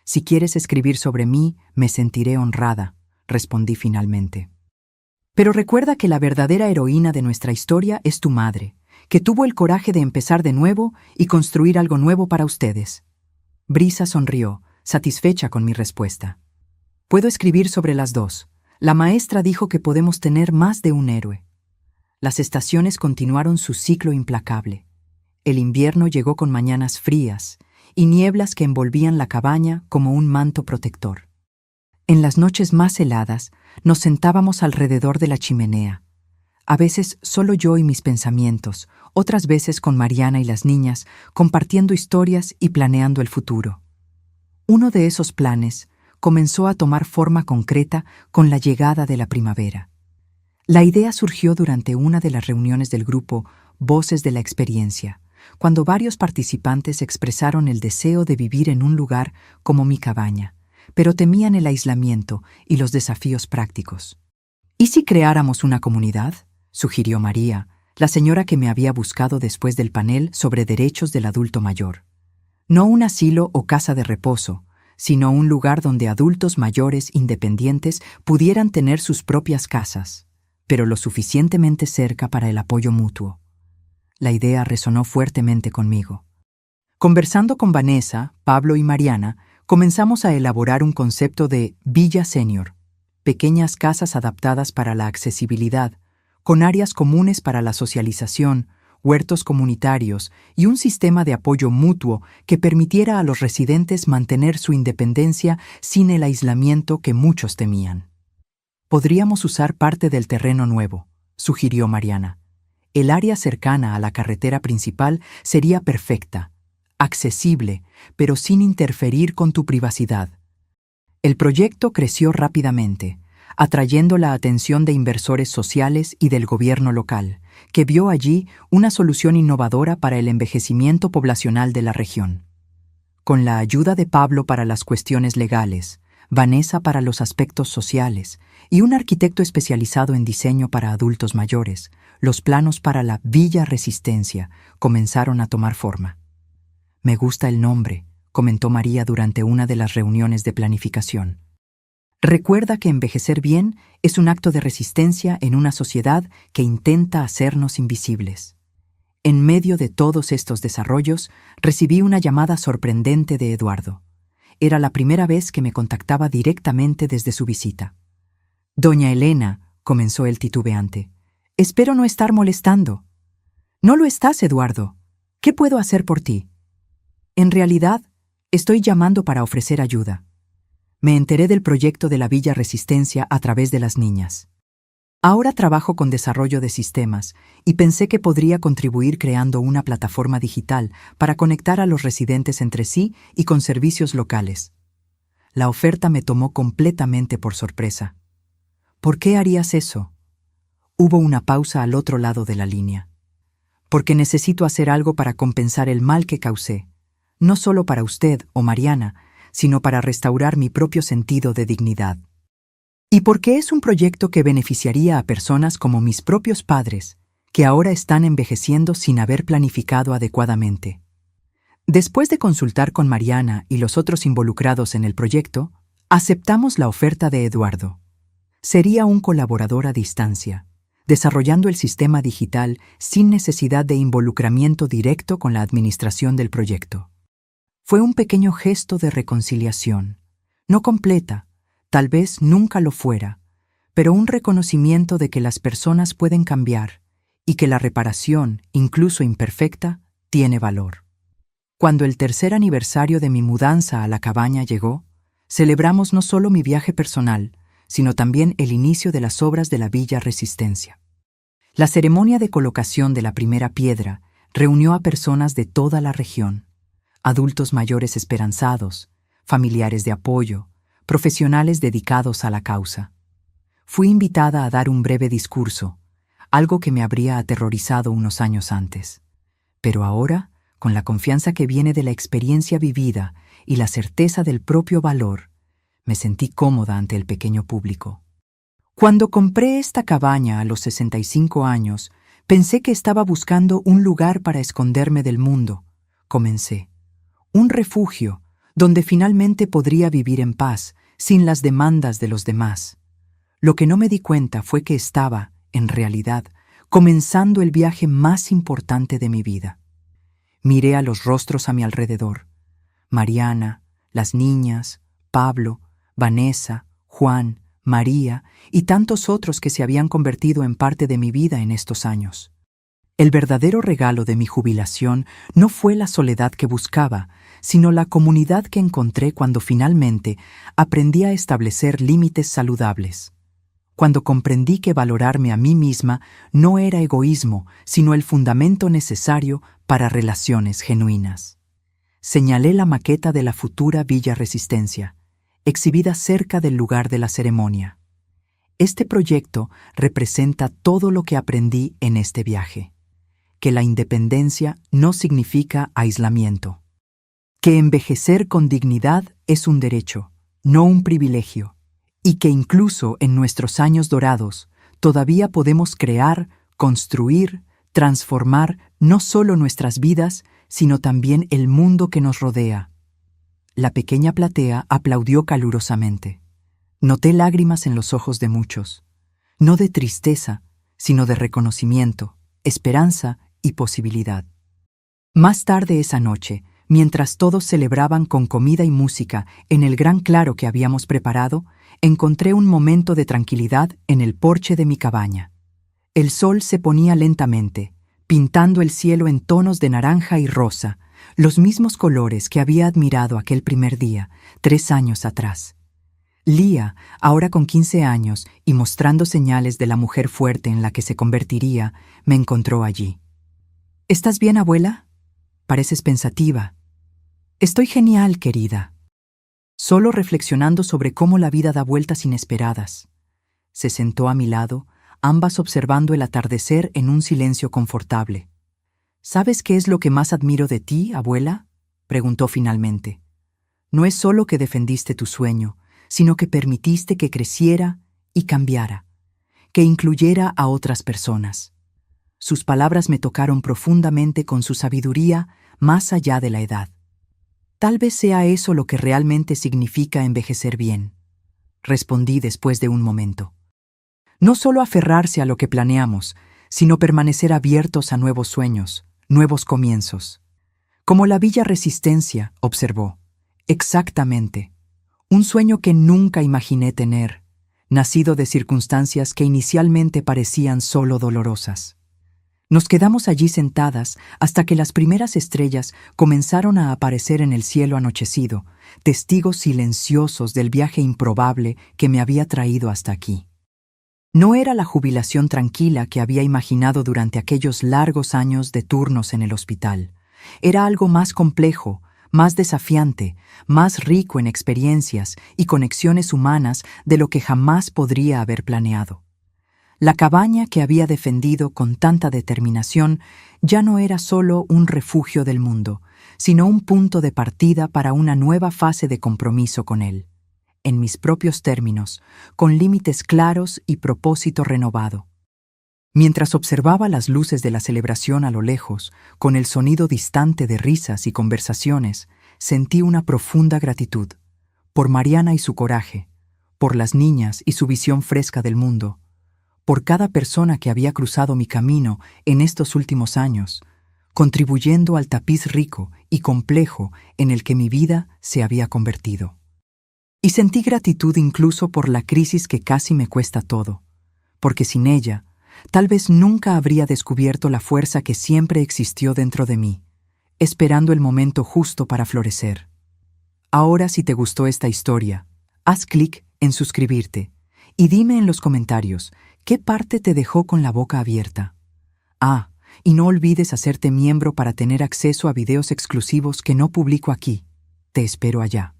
Si quieres escribir sobre mí, me sentiré honrada, respondí finalmente. Pero recuerda que la verdadera heroína de nuestra historia es tu madre, que tuvo el coraje de empezar de nuevo y construir algo nuevo para ustedes. Brisa sonrió, satisfecha con mi respuesta. Puedo escribir sobre las dos. La maestra dijo que podemos tener más de un héroe. Las estaciones continuaron su ciclo implacable. El invierno llegó con mañanas frías y nieblas que envolvían la cabaña como un manto protector. En las noches más heladas nos sentábamos alrededor de la chimenea, a veces solo yo y mis pensamientos, otras veces con Mariana y las niñas, compartiendo historias y planeando el futuro. Uno de esos planes comenzó a tomar forma concreta con la llegada de la primavera. La idea surgió durante una de las reuniones del grupo Voces de la Experiencia, cuando varios participantes expresaron el deseo de vivir en un lugar como mi cabaña, pero temían el aislamiento y los desafíos prácticos. ¿Y si creáramos una comunidad?, sugirió María, la señora que me había buscado después del panel sobre derechos del adulto mayor. No un asilo o casa de reposo, sino un lugar donde adultos mayores independientes pudieran tener sus propias casas, pero lo suficientemente cerca para el apoyo mutuo. La idea resonó fuertemente conmigo. Conversando con Vanessa, Pablo y Mariana, comenzamos a elaborar un concepto de Villa Senior, pequeñas casas adaptadas para la accesibilidad, con áreas comunes para la socialización, huertos comunitarios y un sistema de apoyo mutuo que permitiera a los residentes mantener su independencia sin el aislamiento que muchos temían. Podríamos usar parte del terreno nuevo, sugirió Mariana. El área cercana a la carretera principal sería perfecta, accesible, pero sin interferir con tu privacidad. El proyecto creció rápidamente, atrayendo la atención de inversores sociales y del gobierno local, que vio allí una solución innovadora para el envejecimiento poblacional de la región. Con la ayuda de Pablo para las cuestiones legales, Vanessa para los aspectos sociales y un arquitecto especializado en diseño para adultos mayores, los planos para la Villa Resistencia comenzaron a tomar forma. «Me gusta el nombre», comentó María durante una de las reuniones de planificación. «Recuerda que envejecer bien es un acto de resistencia en una sociedad que intenta hacernos invisibles». En medio de todos estos desarrollos, recibí una llamada sorprendente de Eduardo. Era la primera vez que me contactaba directamente desde su visita. «Doña Elena», comenzó él titubeante, «espero no estar molestando». «No lo estás, Eduardo. ¿Qué puedo hacer por ti?» «En realidad, estoy llamando para ofrecer ayuda. Me enteré del proyecto de la Villa Resistencia a través de las niñas. Ahora trabajo con desarrollo de sistemas y pensé que podría contribuir creando una plataforma digital para conectar a los residentes entre sí y con servicios locales. La oferta me tomó completamente por sorpresa. ¿Por qué harías eso? Hubo una pausa al otro lado de la línea. Porque necesito hacer algo para compensar el mal que causé, no solo para usted o Mariana, sino para restaurar mi propio sentido de dignidad. Y porque es un proyecto que beneficiaría a personas como mis propios padres, que ahora están envejeciendo sin haber planificado adecuadamente. Después de consultar con Mariana y los otros involucrados en el proyecto, aceptamos la oferta de Eduardo. Sería un colaborador a distancia, desarrollando el sistema digital sin necesidad de involucramiento directo con la administración del proyecto. Fue un pequeño gesto de reconciliación, no completa, tal vez nunca lo fuera, pero un reconocimiento de que las personas pueden cambiar y que la reparación, incluso imperfecta, tiene valor. Cuando el tercer aniversario de mi mudanza a la cabaña llegó, celebramos no solo mi viaje personal, sino también el inicio de las obras de la Villa Resistencia. La ceremonia de colocación de la primera piedra reunió a personas de toda la región, adultos mayores esperanzados, familiares de apoyo, profesionales dedicados a la causa. Fui invitada a dar un breve discurso, algo que me habría aterrorizado unos años antes. Pero ahora, con la confianza que viene de la experiencia vivida y la certeza del propio valor, me sentí cómoda ante el pequeño público. Cuando compré esta cabaña a los 65 años, pensé que estaba buscando un lugar para esconderme del mundo. Comencé. Un refugio, donde finalmente podría vivir en paz, sin las demandas de los demás. Lo que no me di cuenta fue que estaba, en realidad, comenzando el viaje más importante de mi vida. Miré a los rostros a mi alrededor. Mariana, las niñas, Pablo, Vanessa, Juan, María y tantos otros que se habían convertido en parte de mi vida en estos años. El verdadero regalo de mi jubilación no fue la soledad que buscaba, sino la comunidad que encontré cuando finalmente aprendí a establecer límites saludables. Cuando comprendí que valorarme a mí misma no era egoísmo, sino el fundamento necesario para relaciones genuinas. Señalé la maqueta de la futura Villa Resistencia, exhibida cerca del lugar de la ceremonia. Este proyecto representa todo lo que aprendí en este viaje. Que la independencia no significa aislamiento. Que envejecer con dignidad es un derecho, no un privilegio. Y que incluso en nuestros años dorados todavía podemos crear, construir, transformar no solo nuestras vidas, sino también el mundo que nos rodea. la pequeña platea aplaudió calurosamente. Noté lágrimas en los ojos de muchos, no de tristeza, sino de reconocimiento, esperanza y posibilidad. Más tarde esa noche, mientras todos celebraban con comida y música en el gran claro que habíamos preparado, encontré un momento de tranquilidad en el porche de mi cabaña. El sol se ponía lentamente, pintando el cielo en tonos de naranja y rosa, los mismos colores que había admirado aquel primer día, 3 años atrás. Lía, ahora con 15 años y mostrando señales de la mujer fuerte en la que se convertiría, me encontró allí. ¿Estás bien, abuela? Pareces pensativa. Estoy genial, querida. Solo reflexionando sobre cómo la vida da vueltas inesperadas. Se sentó a mi lado, ambas observando el atardecer en un silencio confortable. ¿Sabes qué es lo que más admiro de ti, abuela?, preguntó finalmente. No es solo que defendiste tu sueño, sino que permitiste que creciera y cambiara, que incluyera a otras personas. Sus palabras me tocaron profundamente con su sabiduría más allá de la edad. Tal vez sea eso lo que realmente significa envejecer bien, respondí después de un momento. No solo aferrarse a lo que planeamos, sino permanecer abiertos a nuevos sueños, nuevos comienzos. Como la Villa Resistencia, observó. Exactamente. Un sueño que nunca imaginé tener, nacido de circunstancias que inicialmente parecían solo dolorosas. Nos quedamos allí sentadas hasta que las primeras estrellas comenzaron a aparecer en el cielo anochecido, testigos silenciosos del viaje improbable que me había traído hasta aquí. No era la jubilación tranquila que había imaginado durante aquellos largos años de turnos en el hospital. Era algo más complejo, más desafiante, más rico en experiencias y conexiones humanas de lo que jamás podría haber planeado. La cabaña que había defendido con tanta determinación ya no era solo un refugio del mundo, sino un punto de partida para una nueva fase de compromiso con él. En mis propios términos, con límites claros y propósito renovado. Mientras observaba las luces de la celebración a lo lejos, con el sonido distante de risas y conversaciones, sentí una profunda gratitud, por Mariana y su coraje, por las niñas y su visión fresca del mundo, por cada persona que había cruzado mi camino en estos últimos años, contribuyendo al tapiz rico y complejo en el que mi vida se había convertido. Y sentí gratitud incluso por la crisis que casi me cuesta todo, porque sin ella, tal vez nunca habría descubierto la fuerza que siempre existió dentro de mí, esperando el momento justo para florecer. Ahora, si te gustó esta historia, haz clic en suscribirte y dime en los comentarios qué parte te dejó con la boca abierta. Y no olvides hacerte miembro para tener acceso a videos exclusivos que no publico aquí. Te espero allá.